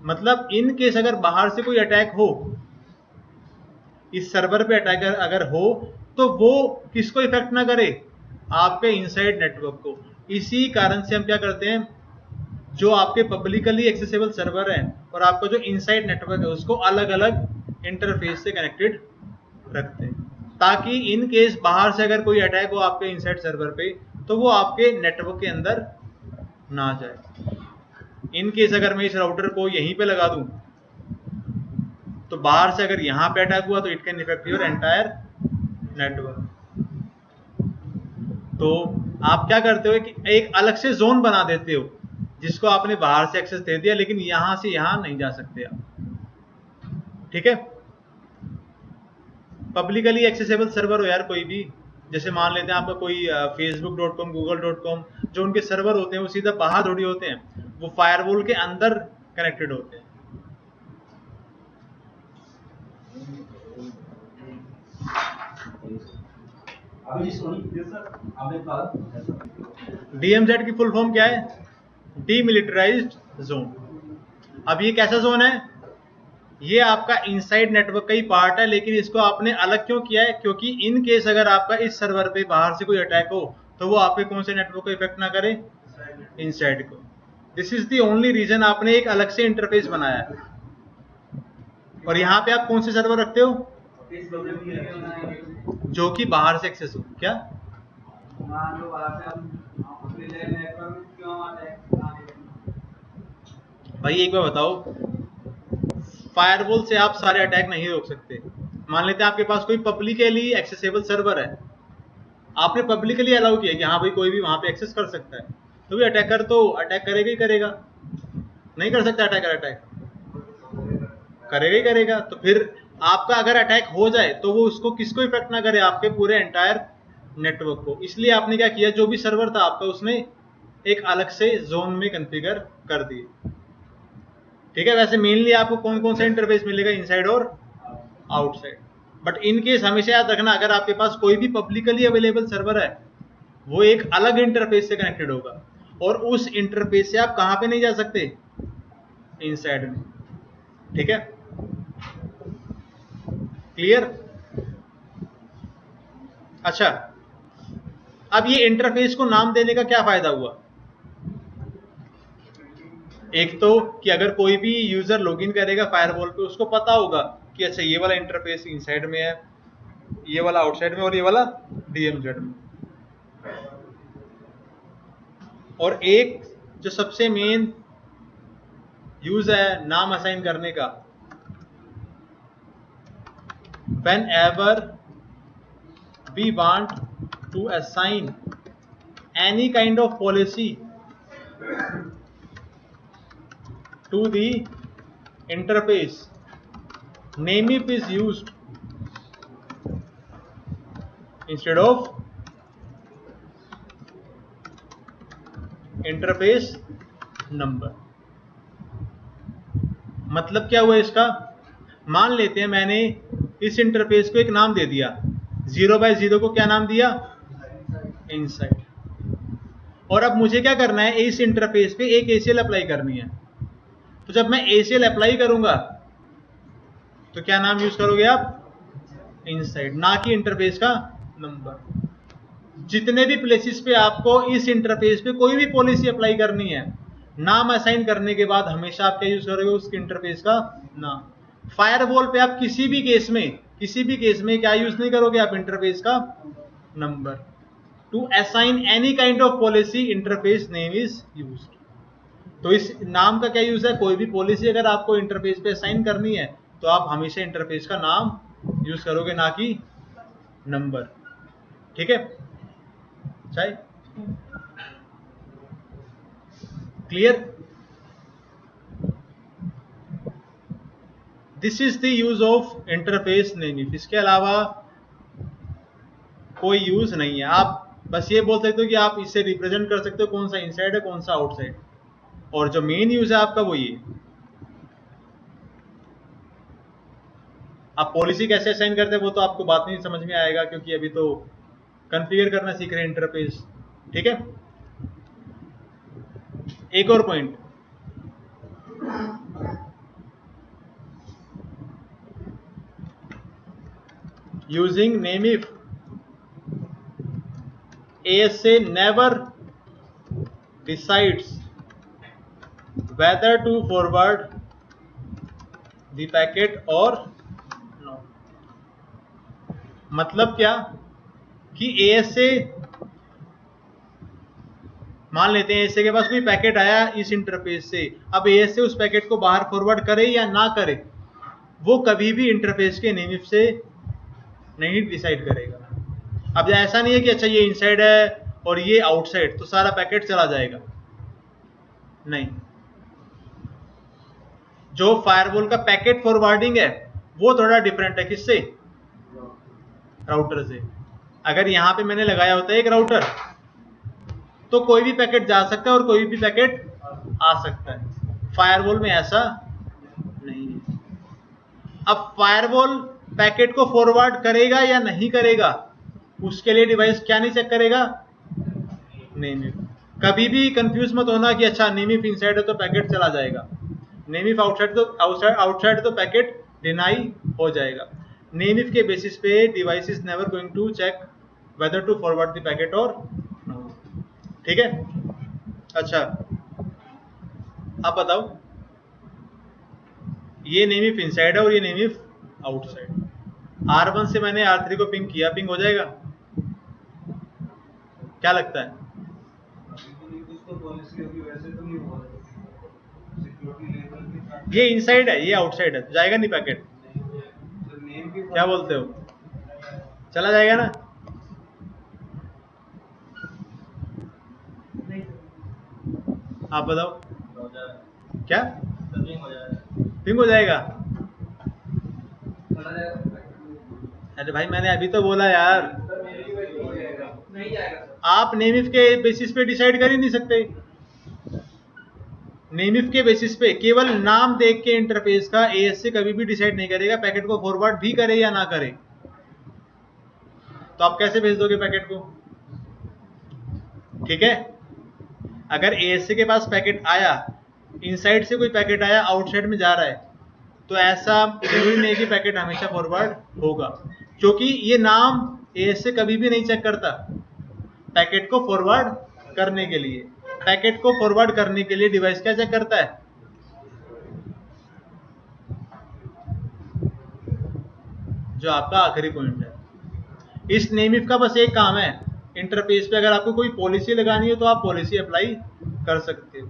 मतलब इन केस अगर बाहर से कोई अटैक हो इस सर्वर पे अटैकर अगर हो तो वो किसको इफेक्ट ना करे, आपके इनसाइड नेटवर्क को। इसी कारण से हम क्या करते हैं, जो आपके पब्लिकली एक्सेसिबल सर्वर है और आपका जो इनसाइड नेटवर्क है उसको अलग अलग इंटरफेस से कनेक्टेड रखते हैं, ताकि इन केस बाहर से अगर कोई अटैक हो आपके इनसाइड सर्वर पे तो वो आपके नेटवर्क के अंदर ना जाए। इन केस अगर मैं इस राउटर को यहीं पे लगा दूं तो बाहर से अगर यहां पे अटैक हुआ तो it can effect your entire network. तो आप क्या करते हो कि एक अलग से जोन बना देते हो जिसको आपने बाहर से एक्सेस दे दिया, लेकिन यहां से यहां नहीं जा सकते आप। ठीक है, पब्लिकली एक्सेसिबल सर्वर हो यार कोई भी, जैसे मान लेते हैं आपका कोई facebook.com google.com, जो उनके सर्वर होते हैं वो सीधा बाहर थोड़ी होते हैं, वो फायरवॉल के अंदर कनेक्टेड होते हैं। DMZ की फुल फॉर्म क्या है? Demilitarised zone. अब ये कैसा जोन है? ये आपका इनसाइड नेटवर्क का ही पार्ट है, लेकिन इसको आपने अलग क्यों किया है? क्योंकि इन केस अगर आपका इस सर्वर पे बाहर से कोई अटैक हो तो वो आपके कौन से नेटवर्क को इफेक्ट ना करे? इनसाइड को। This is the only reason आपने एक अलग से इंटरफेस बनाया है। और यहाँ पे आप कौन से सर्वर रखते हो? जो कि बाहर से एक्सेस हो। क्या भाई एक बार बताओ, फायरवॉल से आप सारे अटैक नहीं रोक सकते। मान लेते हैं आपके पास कोई पब्लिकली एक्सेसिबल सर्वर है, आपने पब्लिकली अलाउ किया कि हाँ भाई कोई भी वहां पे एक्सेस कर सकता है, तो भी अटैकर तो अटैक करेगा ही करेगा। नहीं कर सकता अटैकर अटैक? करेगा ही करेगा। तो फिर आपका अगर अटैक हो जाए तो वो उसको किसको इफेक्ट ना करे? आपके पूरे एंटायर नेटवर्क को। इसलिए आपने क्या किया, जो भी सर्वर था आपका उसने एक अलग से जोन में कॉन्फ़िगर कर दिए। ठीक है, वैसे मेनली आपको कौन कौन सा इंटरफेस मिलेगा? इनसाइड और आउटसाइड। बट इन केस हमेशा याद रखना, अगर आपके पास कोई भी पब्लिकली अवेलेबल सर्वर है वो एक अलग इंटरफेस से कनेक्टेड होगा, और उस इंटरफेस से आप कहां पे नहीं जा सकते? इनसाइड में। ठीक है, क्लियर? अच्छा, अब ये इंटरफेस को नाम देने का क्या फायदा हुआ? एक तो कि अगर कोई भी यूजर लॉगिन करेगा फायरवॉल पे, उसको पता होगा कि अच्छा ये वाला इंटरफेस इनसाइड में है, ये वाला आउटसाइड में, और ये वाला DMZ में। और एक जो सबसे मेन यूज है नाम असाइन करने का, whenever we want to assign any kind of policy to the interface, nameif is used instead of interface number। मतलब क्या हुआ इसका? मान लेते हैं मैंने इस इंटरफेस को एक नाम दे दिया, 0/0 को क्या नाम दिया? इनसाइड। और अब मुझे क्या करना है, इस इंटरफेस पे एक ACL अप्लाई करनी है। तो जब मैं ACL अप्लाई करूंगा तो क्या नाम यूज करोगे आप? इनसाइड, ना कि इंटरफेस का नंबर। जितने भी प्लेसेस पे आपको इस इंटरफेस पे कोई भी पॉलिसी अप्लाई करनी है, नाम असाइन करने के बाद हमेशा आप क्या यूज करोगे? उस इंटरफेस का नाम। फायरवॉल पे आप किसी भी केस में क्या यूज नहीं करोगे आप? इंटरफेस का number. To assign any kind of policy, interface name is used. तो इस नाम का क्या यूज है? कोई भी पॉलिसी अगर आपको इंटरफेस पे असाइन करनी है तो आप हमेशा इंटरफेस का नाम यूज करोगे, ना कि नंबर। ठीक है, चाहे clear? This is the use of interface name. इसके अलावा कोई यूज नहीं है। आप बस ये बोल सकते हो कि आप इससे रिप्रेजेंट कर सकते हो कौन सा इनसाइड है कौन सा आउटसाइड, और जो मेन यूज है आपका वो ये। आप पॉलिसी कैसे असाइन करते हैं वो तो आपको बात नहीं समझ में आएगा, क्योंकि अभी तो कॉन्फ़िगर करना सीख रहे हैं इंटरफेस। ठीक है, एक और point, using NameIf, ASA never decides whether to forward the packet or no. मतलब क्या कि ASA, मान लेते हैं ASA के पास कोई पैकेट आया इस इंटरफेस से, अब ASA उस पैकेट को बाहर फॉरवर्ड करे या ना करे, वो कभी भी इंटरफेस के नेमिफ से नहीं डिसाइड करेगा। अब ऐसा नहीं है कि अच्छा ये इनसाइड है और ये आउटसाइड तो सारा पैकेट चला जाएगा, नहीं। जो फायरवॉल का पैकेट फॉरवर्डिंग है वो थोड़ा डिफरेंट है, किससे? राउटर से। अगर यहां पे मैंने लगाया होता है एक राउटर तो कोई भी पैकेट जा सकता है और कोई भी पैकेट आ सकता है। फायरवॉल में ऐसा नहीं है। अब फायरवॉल पैकेट को फॉरवर्ड करेगा या नहीं करेगा, उसके लिए डिवाइस क्या नहीं चेक करेगा? नेमिफ। कभी भी कंफ्यूज मत होना कि अच्छा नेमिफ इनसाइड है तो पैकेट चला जाएगा, नेमिफ आउटसाइड तो पैकेट डिनाई हो जाएगा। नेमिफ के बेसिस पे device is never going to check whether to forward the packet और नो। ठीक है? अच्छा, आप बताओ, ये नेमिफ इनसाइड है और ये नेमिफ आउटसाइड। R1 से मैंने R3 को पिंग किया, पिंग हो जाएगा? क्या लगता है? ये इनसाइड है, ये आउटसाइड है, जाएगा नहीं पैकेट? क्या बोलते हो, चला जाएगा ना? आप बताओ क्या? पिंग हो जाएगा? अरे भाई मैंने अभी तो बोला यार, आप नेमिफ के बेसिस पे डिसाइड कर ही नहीं सकते। नेमिफ के बेसिस पे केवल नाम देख के इंटरफेस का ASA कभी भी डिसाइड नहीं करेगा पैकेट को फॉरवर्ड भी करे या ना करे। तो आप कैसे भेज दोगे पैकेट को? ठीक है, अगर ASA के पास पैकेट आया, इनसाइड से कोई पैकेट आया आउटसाइड में जा रहा है, तो ऐसा जरूरी नहीं कि पैकेट हमेशा फॉरवर्ड होगा, क्योंकि ये नाम ASA कभी भी नहीं चेक करता पैकेट को फॉरवर्ड करने के लिए। पैकेट को फॉरवर्ड करने के लिए डिवाइस क्या चेक करता है? जो आपका आखिरी पॉइंट है। इस नेमिफ का बस एक काम है, इंटरफेस पे अगर आपको कोई पॉलिसी लगानी हो तो आप पॉलिसी अप्लाई कर सकते हो।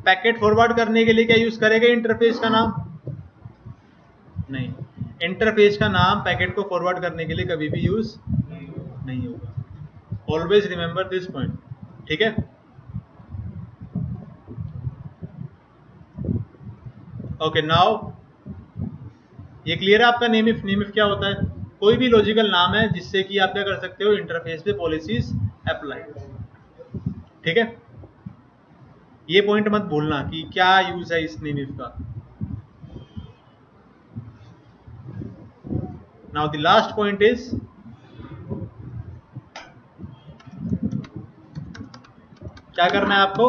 पैकेट फॉरवर्ड करने के लिए क्या यूज करेगा इंटरफेस का नाम? नहीं, इंटरफेस का नाम पैकेट को फॉरवर्ड करने के लिए कभी भी यूज नहीं होगा। Always remember this point. ठीक है? ओके, नाउ ये क्लियर है आपका नेमिफ? नेमिफ क्या होता है? कोई भी लॉजिकल नाम है जिससे कि आप क्या कर सकते हो, इंटरफेस पे पॉलिसीज अप्लाई। ठीक है, ये पॉइंट मत भूलना कि क्या यूज है इस नेमिफ का। Now the last point is क्या करना है आपको?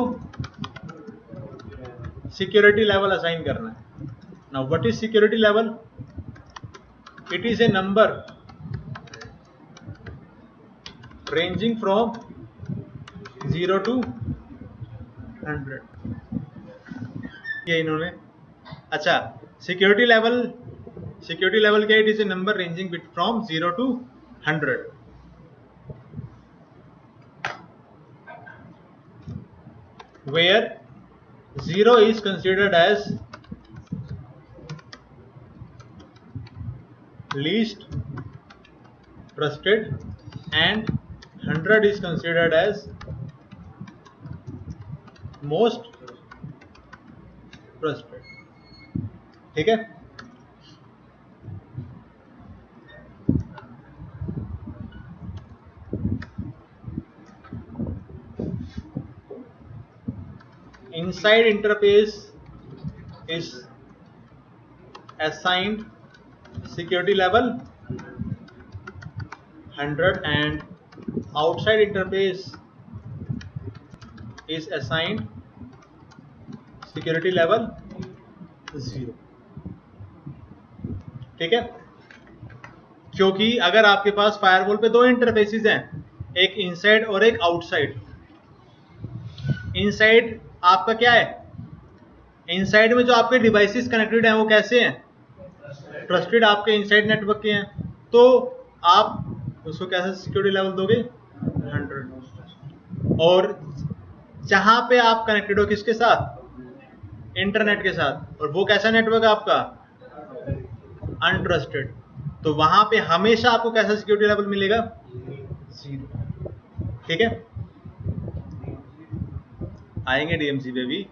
सिक्योरिटी लेवल असाइन करना है। Now what is security level? It is a number ranging from 0 to 100। ये इन्होंने, अच्छा, सिक्योरिटी लेवल क्या? It is a number ranging from 0 to 100, where 0 is considered as least trusted and 100 is considered as most trusted। ठीक है? Inside interface is assigned security level 100 and outside interface is assigned security level 0। ठीक है, क्योंकि अगर आपके पास फायरवॉल पे दो इंटरफेसेस हैं, एक इनसाइड और एक आउटसाइड। इनसाइड आपका क्या है, इनसाइड में जो आपके डिवाइसेस कनेक्टेड हैं वो कैसे हैं, ट्रस्टेड आपके इनसाइड नेटवर्क के हैं, तो आप उसको कैसे सिक्योरिटी लेवल दोगे, 100। और जहां पे आप कनेक्टेड हो किसके साथ, इंटरनेट के साथ, और वो कैसा नेटवर्क है आपका, अनट्रस्टेड, तो वहां पे हमेशा आपको कैसा सिक्योरिटी लेवल मिलेगा, 0। ठीक है, आएंगे डीएमसी पे भी।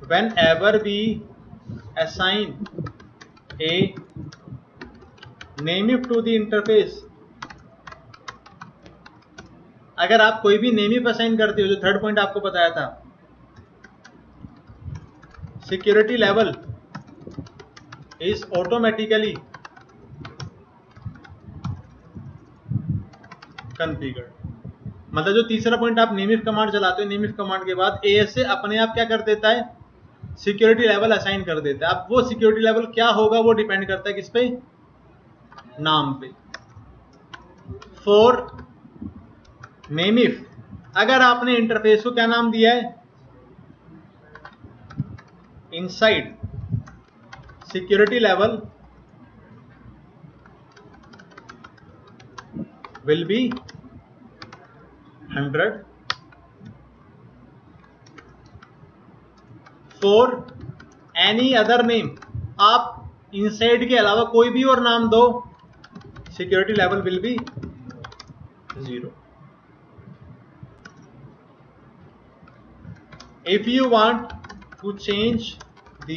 Whenever we assign a name to the interface, अगर आप कोई भी नेम असाइन करते हो, जो थर्ड पॉइंट आपको बताया था, security level is automatically configured. मतलब जो तीसरा पॉइंट आप नेम इफ कमांड चलाते हो, नेम इफ कमांड के बाद ASA अपने आप क्या कर देता है, सिक्योरिटी लेवल असाइन कर देता है। अब वो सिक्योरिटी लेवल क्या होगा वो डिपेंड करता है किस पे, नाम पे। फॉर नेम इफ, अगर आपने इंटरफेस को क्या नाम दिया है, inside, security level will be 100। For any other name, आप इनसाइड के अलावा कोई भी और नाम दो, security level will be 0। If you want to change the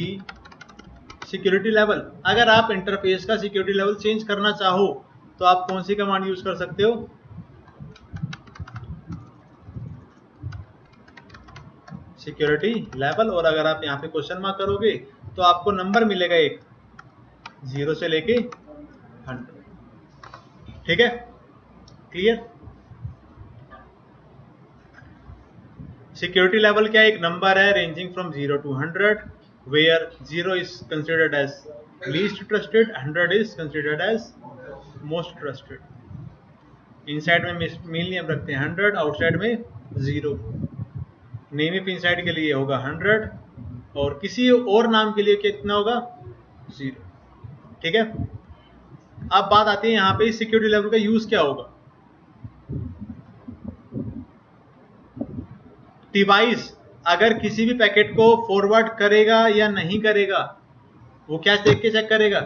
security level, अगर आप इंटरफेस का सिक्योरिटी लेवल चेंज करना चाहो तो आप कौन सी कमांड यूज कर सकते हो, सिक्योरिटी लेवल, और अगर आप यहां पे क्वेश्चन मार्क करोगे तो आपको नंबर मिलेगा एक, 0 से लेके 100। ठीक है, क्लियर। सिक्योरिटी लेवल क्या है, एक नंबर है ranging from 0 to 100, where 0 is considered as least trusted, 100 is considered as most trusted. Inside में मेन नेम रखते हैं 100, आउटसाइड में 0। नेम इफ इनसाइड के लिए होगा 100 और किसी और नाम के लिए कितना होगा, 0। ठीक है, अब बात आती है यहां पे सिक्योरिटी लेवल का यूज क्या होगा। डिवाइस अगर किसी भी पैकेट को फॉरवर्ड करेगा या नहीं करेगा, वो क्या देख के चेक करेगा,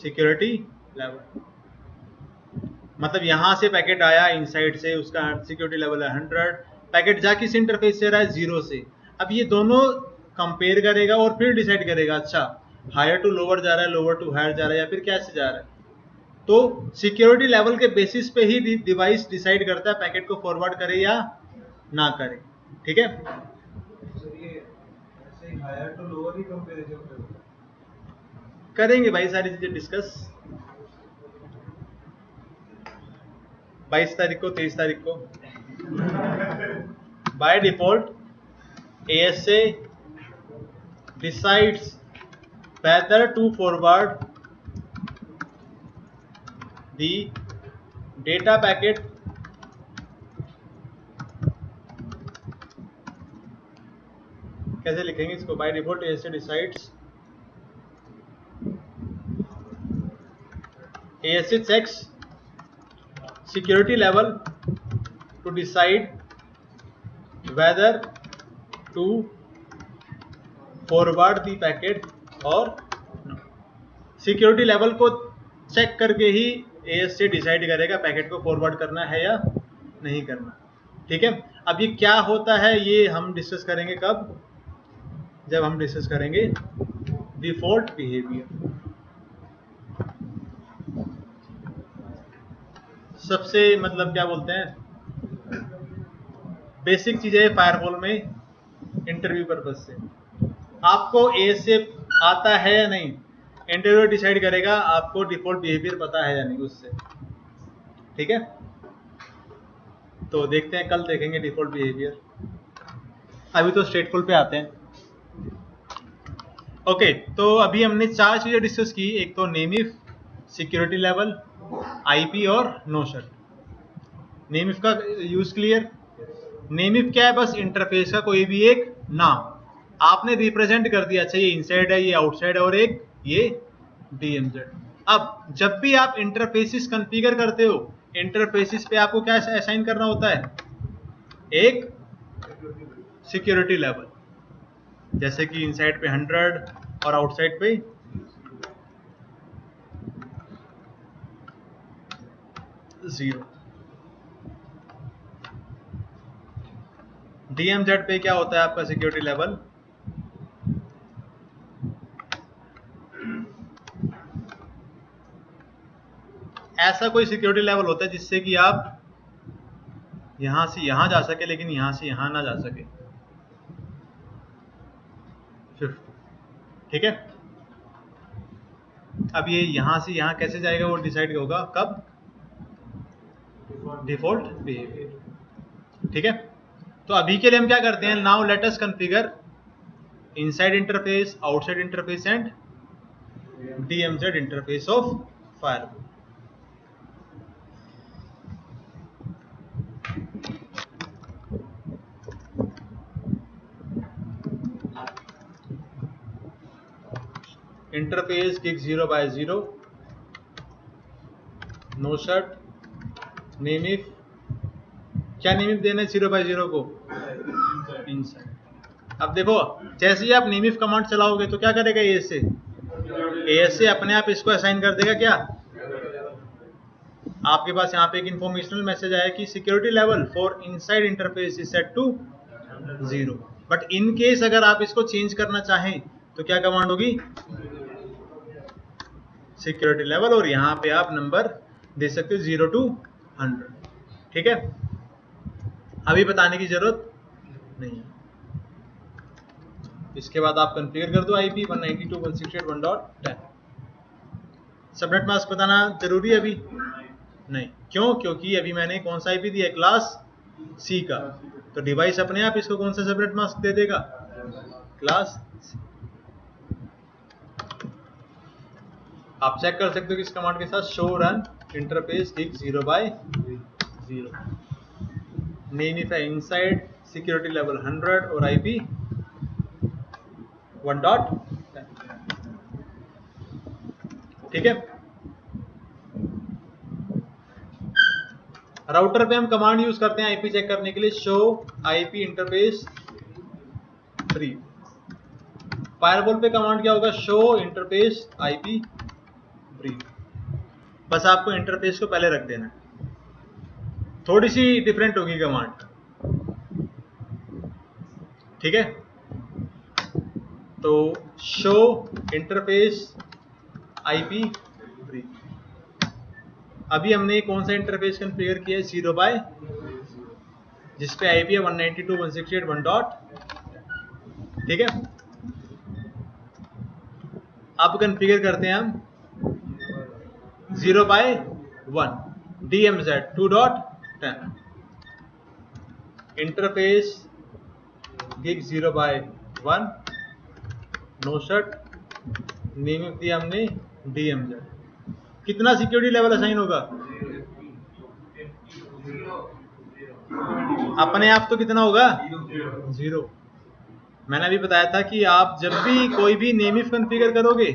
सिक्योरिटी लेवल। मतलब यहां से पैकेट आया इनसाइड से, उसका सिक्योरिटी लेवल है 100, पैकेट जा किस इंटरफेस से रहा है, 0 से। अब ये दोनों कंपेयर करेगा और फिर डिसाइड करेगा, अच्छा हायर टू लोअर जा रहा है, लोअर टू हायर जा रहा है, या फिर कैसे जा रहा है। तो सिक्योरिटी लेवल के बेसिस पे ही डिवाइस डिसाइड करता है पैकेट को फॉरवर्ड करे या ना करे। ठीक है, हायर टू लोअर ही कंपैरिजन करेंगे भाई सारी चीजें डिस्कस 22 तारीख को, 23 तारीख को। By default ASA decides whether to forward the data packet कैसे लिखेंगे इसको, by default ASA decides, ASA checks security level to decide whether to forward the packet और सिक्योरिटी लेवल को चेक करके ही ASA डिसाइड करेगा पैकेट को फॉरवर्ड करना है या नहीं करना। ठीक है, अब ये क्या होता है ये हम डिस्कस करेंगे कब, जब हम डिस्कस करेंगे डिफॉल्ट बिहेवियर। सबसे मतलब क्या बोलते हैं, बेसिक चीजें फायरवॉल में इंटरव्यू पर्पज से। आपको ASA आता है या नहीं, इंटरव्यू डिसाइड करेगा आपको डिफॉल्ट बिहेवियर पता है या नहीं उससे। ठीक है, तो देखते हैं, कल देखेंगे डिफॉल्ट बिहेवियर। अभी तो स्टेटफुल पे आते हैं। ओके, तो अभी हमने 4 चीजें डिस्कस की। एक तो name if, security level, IP और नो शट। नेम इफ का यूज क्लियर। नेम इफ क्या है? बस इंटरफेस का कोई भी एक नाम आपने रिप्रेजेंट कर दिया। अच्छा, ये इनसाइड है, ये आउटसाइड है और एक ये डीएमजेड। अब जब भी आप इंटरफेसिस कॉन्फ़िगर करते हो, इंटरफेसिस पे आपको क्या असाइन करना होता है? एक सिक्योरिटी लेवल, जैसे कि इनसाइड पे 100 और आउटसाइड पे 0। डीएमजेड पे क्या होता है आपका सिक्योरिटी लेवल? ऐसा कोई सिक्योरिटी लेवल होता है जिससे कि आप यहां से यहां जा सके लेकिन यहां से यहां ना जा सके। 50, ठीक है। अब ये यहां से यहां कैसे जाएगा वो डिसाइड होगा कब? डिफॉल्ट बिहेवियर, ठीक है। तो अभी के लिए हम क्या करते हैं? Now let us configure inside interface, outside interface and DMZ interface of firewall. Interface gig 0/0, no shut, name if. क्या नेम इफ देना है 0/0 को? इनसाइड। अब देखो, जैसे ही आप नेम इफ कमांड चलाओगे तो क्या करेगा? एएस से अपने आप इसको असाइन कर देगा। क्या आपके पास यहाँ पे एक इंफॉर्मेशनल मैसेज आया कि security level for inside interface is set to 0। But in case अगर आप इसको चेंज करना चाहें तो क्या कमांड होगी? सिक्योरिटी लेवल, और यहाँ पे आप नंबर दे सकते हो 0 to 100, ठीक है। अभी बताने की जरूरत नहीं है। इसके बाद आप कॉन्फ़िगर कर दो आईपी 192.168.1.10। सबनेट मास्क बताना जरूरी है अभी? नहीं। क्यों? क्योंकि अभी मैंने कौन सा आईपी दिया? क्लास सी का। तो डिवाइस अपने आप इसको कौन सा सबनेट मास्क दे देगा? क्लास। आप चेक कर सकते हो कि इस कमांड के साथ show run interface gig 0/0, name if है इनसाइड, सिक्योरिटी लेवल 100 और आईपी 1.10, ठीक है। राउटर पे हम कमांड यूज करते हैं आईपी चेक करने के लिए, show IP interface free. Firewall पे कमांड क्या होगा? Show interface IP free. बस आपको इंटरफेस को पहले रख देना है। थोड़ी सी डिफरेंट होगी कमांड, ठीक है। तो शो इंटरफेस आईपी फ्री। अभी हमने कौन सा इंटरफेस कॉन्फ़िगर किया है? 0/, जिसपे आईपी है 192.168.1.10, ठीक है। अब कॉन्फ़िगर करते हैं हम 0/1 DMZ 2.10, interface gig 0/1, no shut, name दिया हमने DMZ। कितना सिक्योरिटी लेवल असाइन होगा? अपने आप तो कितना होगा? 0। मैंने अभी बताया था कि आप जब भी कोई भी नेम इफ कॉन्फ़िगर करोगे,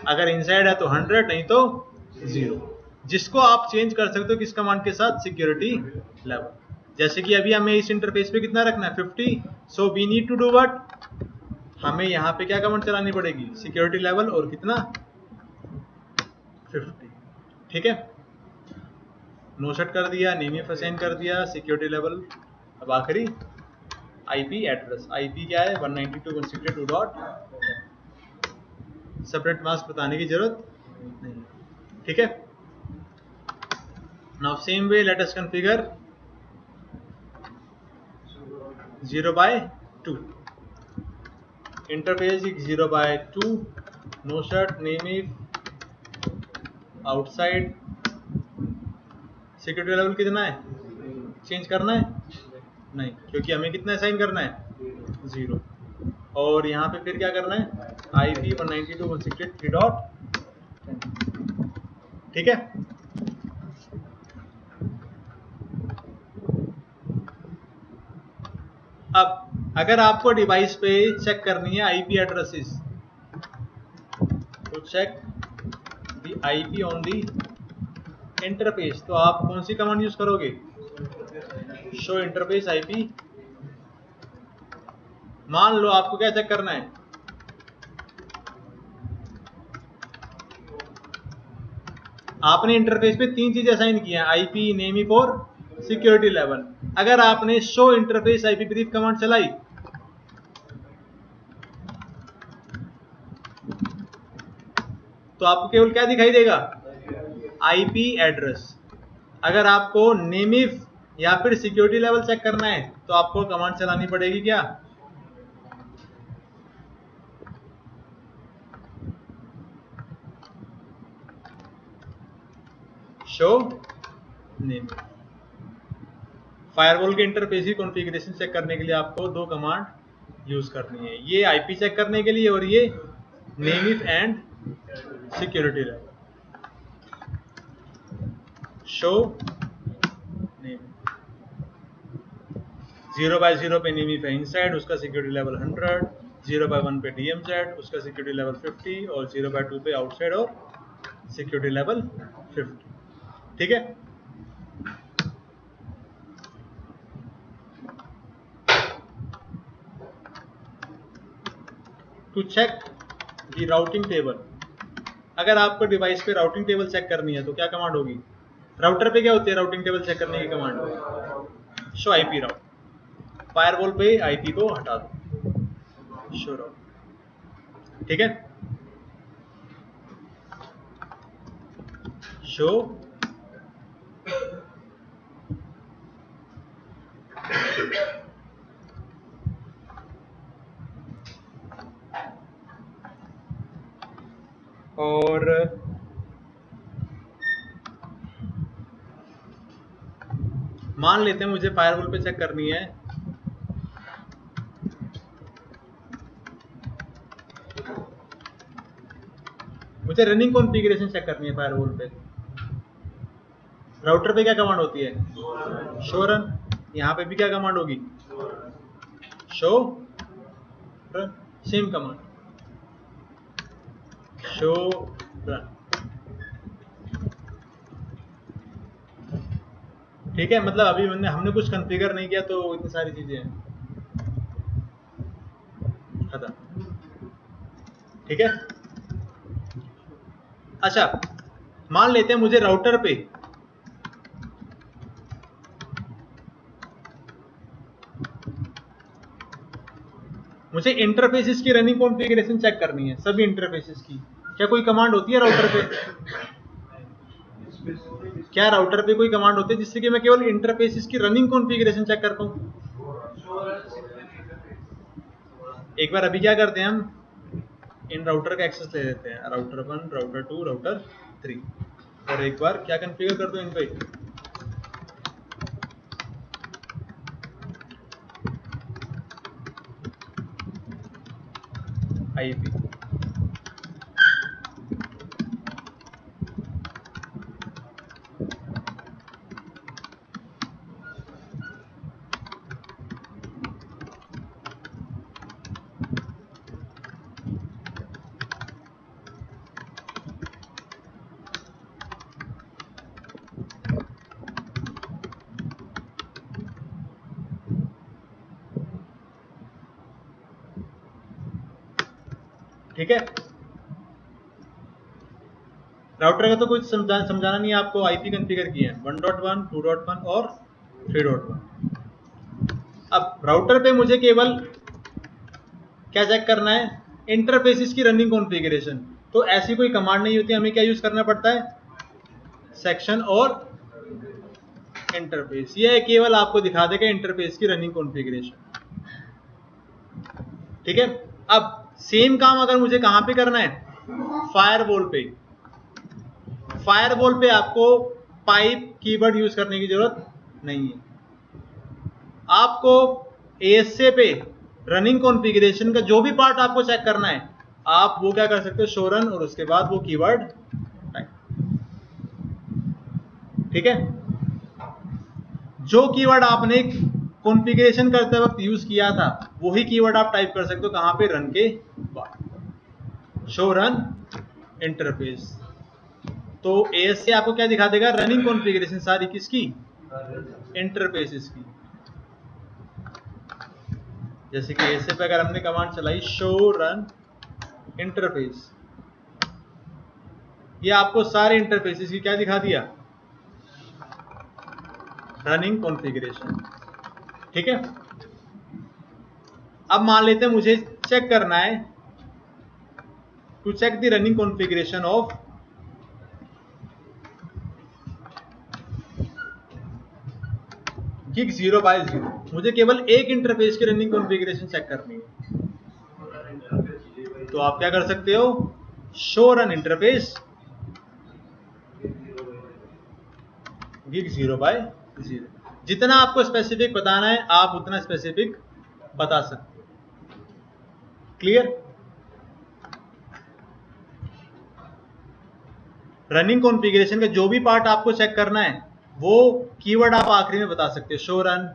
अगर इनसाइड है तो 100, नहीं तो 0, जिसको आप चेंज कर सकते हो किस कमांड के साथ? Security level. जैसे कि अभी हमें इस इंटरफेस पे कितना रखना है? 50। So we need to do what? हमें यहाँ पे क्या कमांड चलानी पड़ेगी? सिक्योरिटी लेवल और कितना? 50, ठीक है। नो शट कर दिया, नेम इफ असाइन कर दिया, सिक्योरिटी लेवल। अब आखिरी आईपी एड्रेस। आईपी क्या है? 192.168.2.10। सेपरेट मास्क बताने की जरूरत नहीं, ठीक है। Now same way let us configure 0/2, interface 0/2, no shut, name if, outside, security level कितना है, चेंज करना है नहीं, क्योंकि हमें कितना असाइन करना है 0। और यहाँ पे फिर क्या करना है IP 192.168.3.10, ठीक है। अब अगर आपको डिवाइस पे चेक करनी है IP एड्रेसेस, तो check the IP on the interface, तो आप कौन सी कमांड यूज करोगे, शो इंटरफेस IP। मान लो आपको क्या चेक करना है, आपने इंटरफेस पे 3 चीजें असाइन की हैं, IP, नेम और सिक्योरिटी लेवल। अगर आपने show interface IP brief command चलाई तो आपको केवल क्या दिखाई देगा, IP एड्रेस। अगर आपको नेमिफ या फिर सिक्योरिटी लेवल चेक करना है तो आपको कमांड चलानी पड़ेगी क्या, शो नेम। फायरवॉल के इंटरफेस की कॉन्फ़िगरेशन चेक करने के लिए आपको 2 कमांड यूज करनी है, ये IP चेक करने के लिए और ये nameif and security level. Show name 0/0 पे नेमिफ है इनसाइड, उसका सिक्योरिटी लेवल 100, 0/1 पे DMZ, उसका सिक्योरिटी लेवल 50, और 0/2 पे आउटसाइड और सिक्योरिटी लेवल 50, ठीक है। To check the routing table, अगर आपको डिवाइस पे राउटिंग टेबल चेक करनी है तो क्या कमांड होगी, राउटर पे क्या होती है राउटिंग टेबल चेक करने की कमांड, शो IP राउट। फायरवॉल पे IP को हटा दो, शो राउट, ठीक है। शो और मान लेते हैं मुझे फायरवॉल पे चेक करनी है, मुझे रनिंग कॉन्फ़िगरेशन चेक करनी है फायरवॉल पे, राउटर पे क्या कमांड होती है, शो रन। यहाँ पे भी क्या कमांड होगी, show run, same command show run, ठीक है। मतलब अभी हमने कुछ कॉन्फ़िगर नहीं किया तो इतनी सारी चीजें हैं, खत्म, ठीक है। अच्छा मान लेते हैं मुझे राउटर पे मुझे इंटरफेसेस की रनिंग कॉन्फ़िगरेशन चेक करनी है, सभी इंटरफेसेस की। क्या कोई कमांड होती है राउटर पे, क्या राउटर पे कोई कमांड होती है जिससे कि मैं केवल इंटरफेसेस की रनिंग कॉन्फ़िगरेशन चेक कर पाऊं। एक बार अभी क्या करते हैं, हम इन राउटर का एक्सेस ले लेते हैं, राउटर 1, राउटर 2, राउटर 3, और एक बार क्या कॉन्फ़िगर कर दो इन पे, IP। ठीक है, राउटर का तो कुछ समझाना नहीं है आपको, IP कॉन्फ़िगर किए हैं 1.1, 2.1 और 3.1। अब राउटर पे मुझे केवल क्या चेक करना है, इंटरफेसेस की रनिंग कॉन्फ़िगरेशन। तो ऐसी कोई कमांड नहीं होती, हमें क्या यूज करना पड़ता है, सेक्शन और इंटरफेस। ये केवल आपको दिखा देगा इंटरफेस की रनिंग कॉन्फ़िगरेशन, ठीक है। अब सेम काम अगर मुझे कहां पे करना है, फायरवॉल पे। फायरवॉल पे आपको पाइप कीवर्ड यूज करने की जरूरत नहीं है। आपको ASA पे रनिंग कॉन्फ़िगरेशन का जो भी पार्ट आपको चेक करना है, आप वो क्या कर सकते हो, शो रन, और उसके बाद वो कीवर्ड टाइप। ठीक है, जो कीवर्ड आपने कॉन्फ़िगरेशन करते वक्त यूज किया था वही कीवर्ड आप टाइप कर सकते हो कहां पे, रन के बाद, शो रन इंटरफेस। तो ASA आपको क्या दिखा देगा, रनिंग कॉन्फ़िगरेशन सारी किसकी, इंटरफेसेस की। जैसे कि ASA पे अगर हमने कमांड चलाई शो रन इंटरफेस, ये आपको सारे इंटरफेसेस की क्या दिखा दिया, रनिंग कॉन्फ़िगरेशन। ठीक है, अब मान लेते हैं मुझे चेक करना है, to check the running configuration of gig 0/0। मुझे केवल एक इंटरफेस की रनिंग कॉन्फ़िगरेशन चेक करनी है, तो आप क्या कर सकते हो, शो रन इंटरफेस गिग 0/0। जितना आपको स्पेसिफिक बताना है आप उतना स्पेसिफिक बता सकते हो। क्लियर? रनिंग कॉन्फ़िगरेशन का जो भी पार्ट आपको चेक करना है वो कीवर्ड आप आखिरी में बता सकते हो, शो रन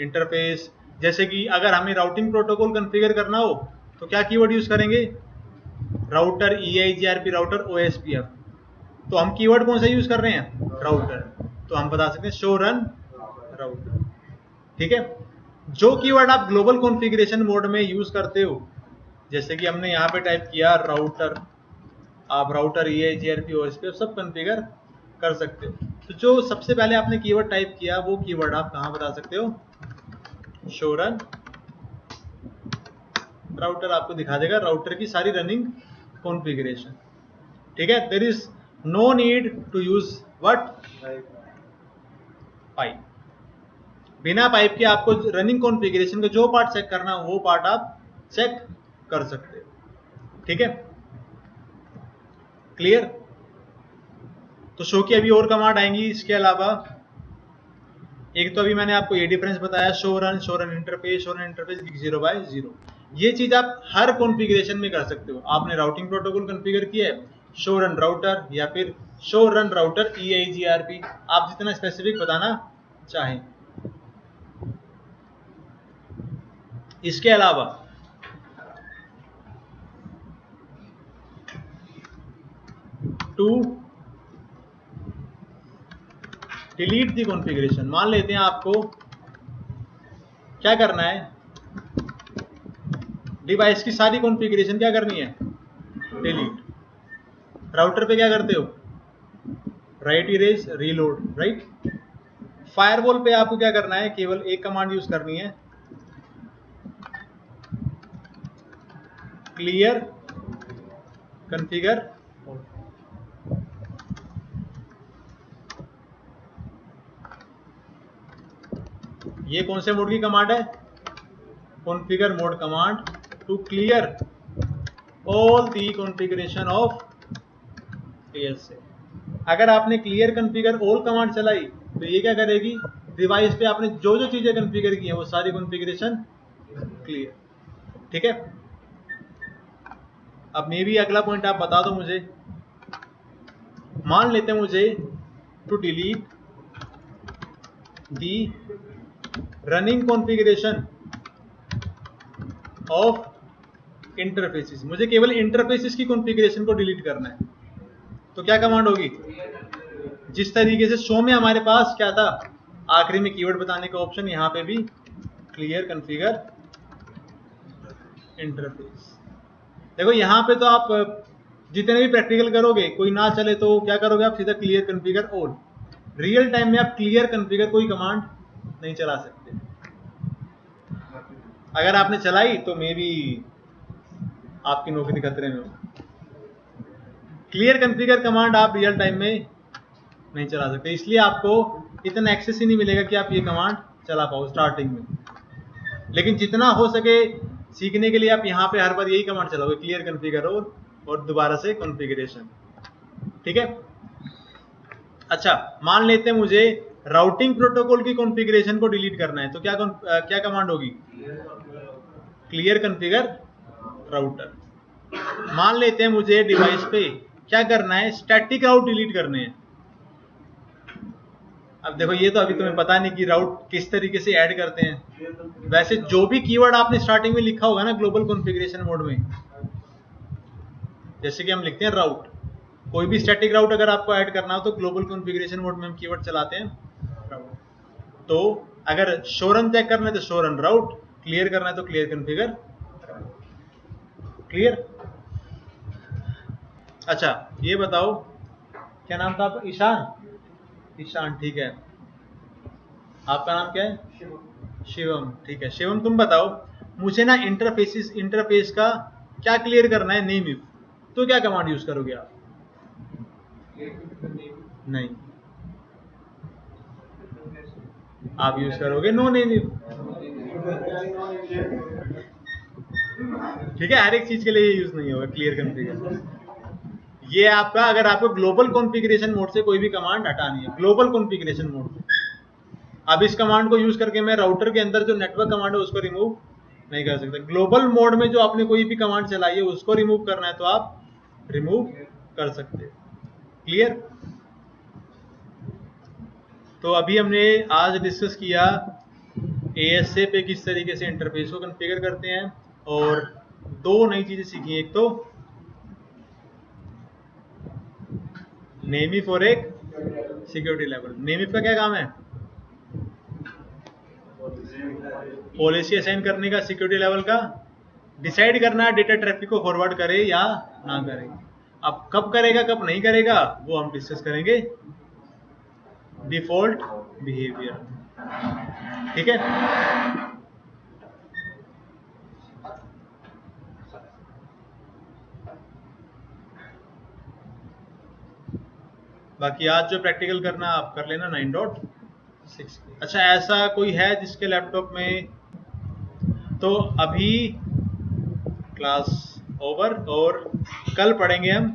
इंटरफेस। जैसे कि अगर हमें राउटिंग प्रोटोकॉल कॉन्फ़िगर करना हो तो क्या कीवर्ड यूज करेंगे, राउटर, EIGRP राउटर, OSPF। तो हम कीवर्ड कौन सा यूज कर रहे हैं, राउटर, तो हम बता सकते हैं शो रन राउटर। ठीक है, जो कीवर्ड आप ग्लोबल कॉन्फ़िगरेशन मोड में यूज करते हो, जैसे कि हमने यहाँ पे टाइप किया राउटर, आप राउटर, EIGRP, OSPF सब कॉन्फ़िगर कर सकते हो। तो जो सबसे पहले आपने कीवर्ड टाइप किया वो कीवर्ड आप कहाँ बता सकते हो, शो रन राउटर आपको दिखा देगा राउटर की सारी रनिंग कॉन्फ़िगरेशन। ठीक है, there is no need to use what, pipe. बिना पाइप के आपको रनिंग कॉन्फ़िगरेशन का जो पार्ट चेक करना वो पार्ट आप चेक कर सकते हो। ठीक है, क्लियर? तो शो की अभी और कमांड आएंगी इसके अलावा। एक तो अभी मैंने आपको ये डिफरेंस बताया, show run interface, show run interface 0/0। ये चीज आप हर कॉन्फ़िगरेशन में कर सकते हो। आपने राउटिंग प्रोटोकॉल कॉन्फ़िगर किया है, शो रन राउटर, या फिर शो रन राउटर EIGRP, आप जितना स्पेसिफिक बताना चाहें। इसके अलावा टू डिलीट दी कॉन्फ़िगरेशन, मान लेते हैं आपको क्या करना है, डिवाइस की सारी कॉन्फ़िगरेशन क्या करनी है, डिलीट। राउटर पे क्या करते हो, right erase reload, right. Firewall पे आपको क्या करना है, केवल एक कमांड यूज करनी है, क्लियर कॉन्फ़िगर। ये कौन से मोड की कमांड है, configure mode command, to clear all the configuration of ASA। अगर आपने क्लियर कॉन्फ़िगर ऑल कमांड चलाई तो ये क्या करेगी, डिवाइस पे आपने जो जो चीजें कॉन्फ़िगर की हैं वो सारी कॉन्फ़िगरेशन क्लियर। ठीक है, अब मे भी अगला पॉइंट आप बता दो मुझे। मान लेते हैं मुझे to delete the running configuration of interfaces, मुझे केवल इंटरफेसेस की कॉन्फ़िगरेशन को डिलीट करना है, तो क्या कमांड होगी, जिस तरीके से शो में हमारे पास क्या था, आखिरी में कीवर्ड बताने का ऑप्शन, यहाँ पे भी क्लियर कॉन्फ़िगर इंटरफेस। देखो यहाँ पे तो आप जितने भी प्रैक्टिकल करोगे कोई ना चले तो क्या करोगे आप, सीधा clear configure all. Real time में आप क्लियर कॉन्फ़िगर कोई कमांड नहीं चला सकते। अगर आपने चलाई तो मे बी आपकी नौकरी खतरे में हो। क्लियर कॉन्फ़िगर कमांड आप रियल टाइम में नहीं चला सकते, इसलिए आपको इतना एक्सेस ही नहीं मिलेगा कि आप ये कमांड चला पाओ स्टार्टिंग में। लेकिन जितना हो सके सीखने के लिए आप यहाँ पे हर बार यही कमांड चलाओगे, क्लियर कॉन्फ़िगर ऑल, और दोबारा से कॉन्फ़िगरेशन। ठीक है, अच्छा, मान लेते हैं मुझे राउटिंग प्रोटोकॉल की कॉन्फ़िगरेशन को डिलीट करना है, तो क्या कमांड होगी? Clear configure router. मान लेते हैं मुझे डिवाइस पे क्या करना है, स्टैटिक राउट डिलीट करने हैं। अब देखो ये तो अभी तुम्हें पता नहीं कि राउट किस तरीके से ऐड करते हैं। वैसे जो भी कीवर्ड आपने स्टार्टिंग में लिखा होगा ना ग्लोबल कॉन्फ़िगरेशन मोड में, जैसे कि हम लिखते हैं राउट, कोई भी स्टैटिक राउट अगर आपको ऐड करना हो तो ग्लोबल कॉन्फ़िगरेशन मोड में हम कीवर्ड चलाते हैं राउट। तो अगर शो रन चेक करना है तो शो रन राउट, क्लियर करना है तो क्लियर कॉन्फ़िगर। क्लियर? अच्छा ये बताओ, क्या नाम था आपका? ईशान। ईशान, ठीक है। आपका नाम क्या है? शिवम, ठीक है। शिवम तुम बताओ, मुझे ना इंटरफेस का क्या क्लियर करना है, नेम इफ, तो क्या कमांड यूज करोगे आप? नहीं, आप यूज करोगे नो नेम इफ। ठीक है, हर एक चीज के लिए ये यूज नहीं होगा क्लियर कॉन्फ़िगर। ये आपका, अगर आपको ग्लोबल कॉन्फ़िगरेशन मोड से कोई भी कमांड हटानी है, ग्लोबल कॉन्फ़िगरेशन मोड से, अब इस कमांड को यूज करके मैं राउटर के अंदर जो नेटवर्क कमांड है उसको रिमूव नहीं कर सकता। ग्लोबल मोड में जो आपने कोई भी कमांड चलाई है उसको रिमूव करना है तो आप रिमूव कर सकते हैं। क्लियर? तो अभी हमने आज डिस्कस किया ASA पे किस तरीके से इंटरफेस को कॉन्फ़िगर करते हैं, और दो नई चीजें सीखी। एक तो नेमिफ और एक सिक्योरिटी लेवल। नेमिफ का क्या काम है? पॉलिसी असाइन करने का, सिक्योरिटी लेवल का डिसाइड करना डेटा ट्रैफिक को फॉरवर्ड करे या ना करे। अब कब करेगा कब नहीं करेगा वो हम डिस्कस करेंगे डिफॉल्ट बिहेवियर। ठीक है? बाकी आज जो प्रैक्टिकल करना आप कर लेना 9.6। अच्छा, ऐसा कोई है जिसके लैपटॉप में, तो अभी क्लास ओवर और कल पढ़ेंगे हम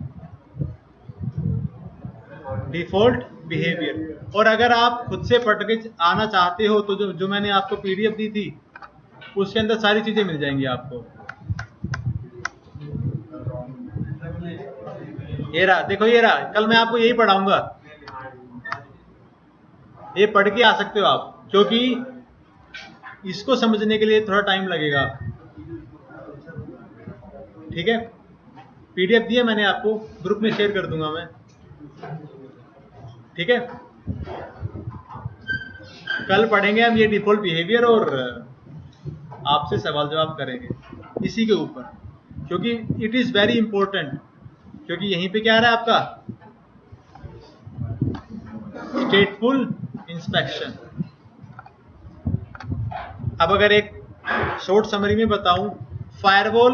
डिफॉल्ट बिहेवियर। और अगर आप खुद से पढ़ के आना चाहते हो तो जो मैंने आपको PDF दी थी उसके अंदर सारी चीजें मिल जाएंगी आपको। ये रहा, देखो ये रहा, कल मैं आपको यही पढ़ाऊंगा, ये पढ़ के आ सकते हो आप, क्योंकि इसको समझने के लिए थोड़ा टाइम लगेगा। ठीक है? PDF दिया मैंने आपको, ग्रुप में शेयर कर दूंगा मैं। ठीक है? कल पढ़ेंगे हम ये डिफॉल्ट बिहेवियर और आपसे सवाल जवाब करेंगे इसी के ऊपर, क्योंकि इट इज वेरी इंपॉर्टेंट। क्योंकि यहीं पे क्या आ रहा है आपका स्टेटफुल इंस्पेक्शन। अब अगर एक शॉर्ट समरी में बताऊं, फायरवॉल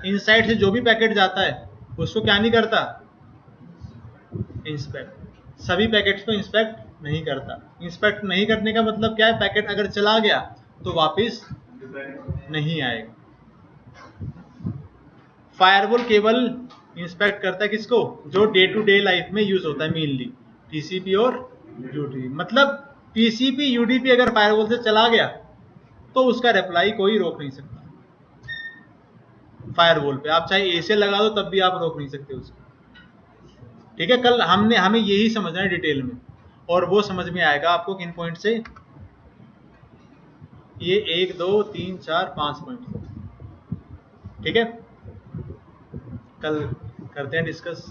इनसाइड से जो भी पैकेट जाता है उसको क्या नहीं करता? इंस्पेक्ट। सभी पैकेट्स को इंस्पेक्ट नहीं करता। इंस्पेक्ट नहीं करने का मतलब क्या है? पैकेट अगर चला गया तो वापस नहीं आएगा। फायरवॉल केवल इंस्पेक्ट करता है किसको? जो डे टू डे लाइफ में यूज होता है, मेनली TCP और UDP। मतलब TCP UDP अगर फायरवॉल से चला गया तो उसका रिप्लाई कोई रोक नहीं सकता। फायरवॉल पे आप चाहे A से लगा दो तब भी आप रोक नहीं सकते उसको। ठीक है? कल हमें यही समझना है डिटेल में, और वो समझ में आएगा आपको किन पॉइंट से, ये 1 2 3 4 5 पॉइंट। ठीक है? कल करते हैं डिस्कस।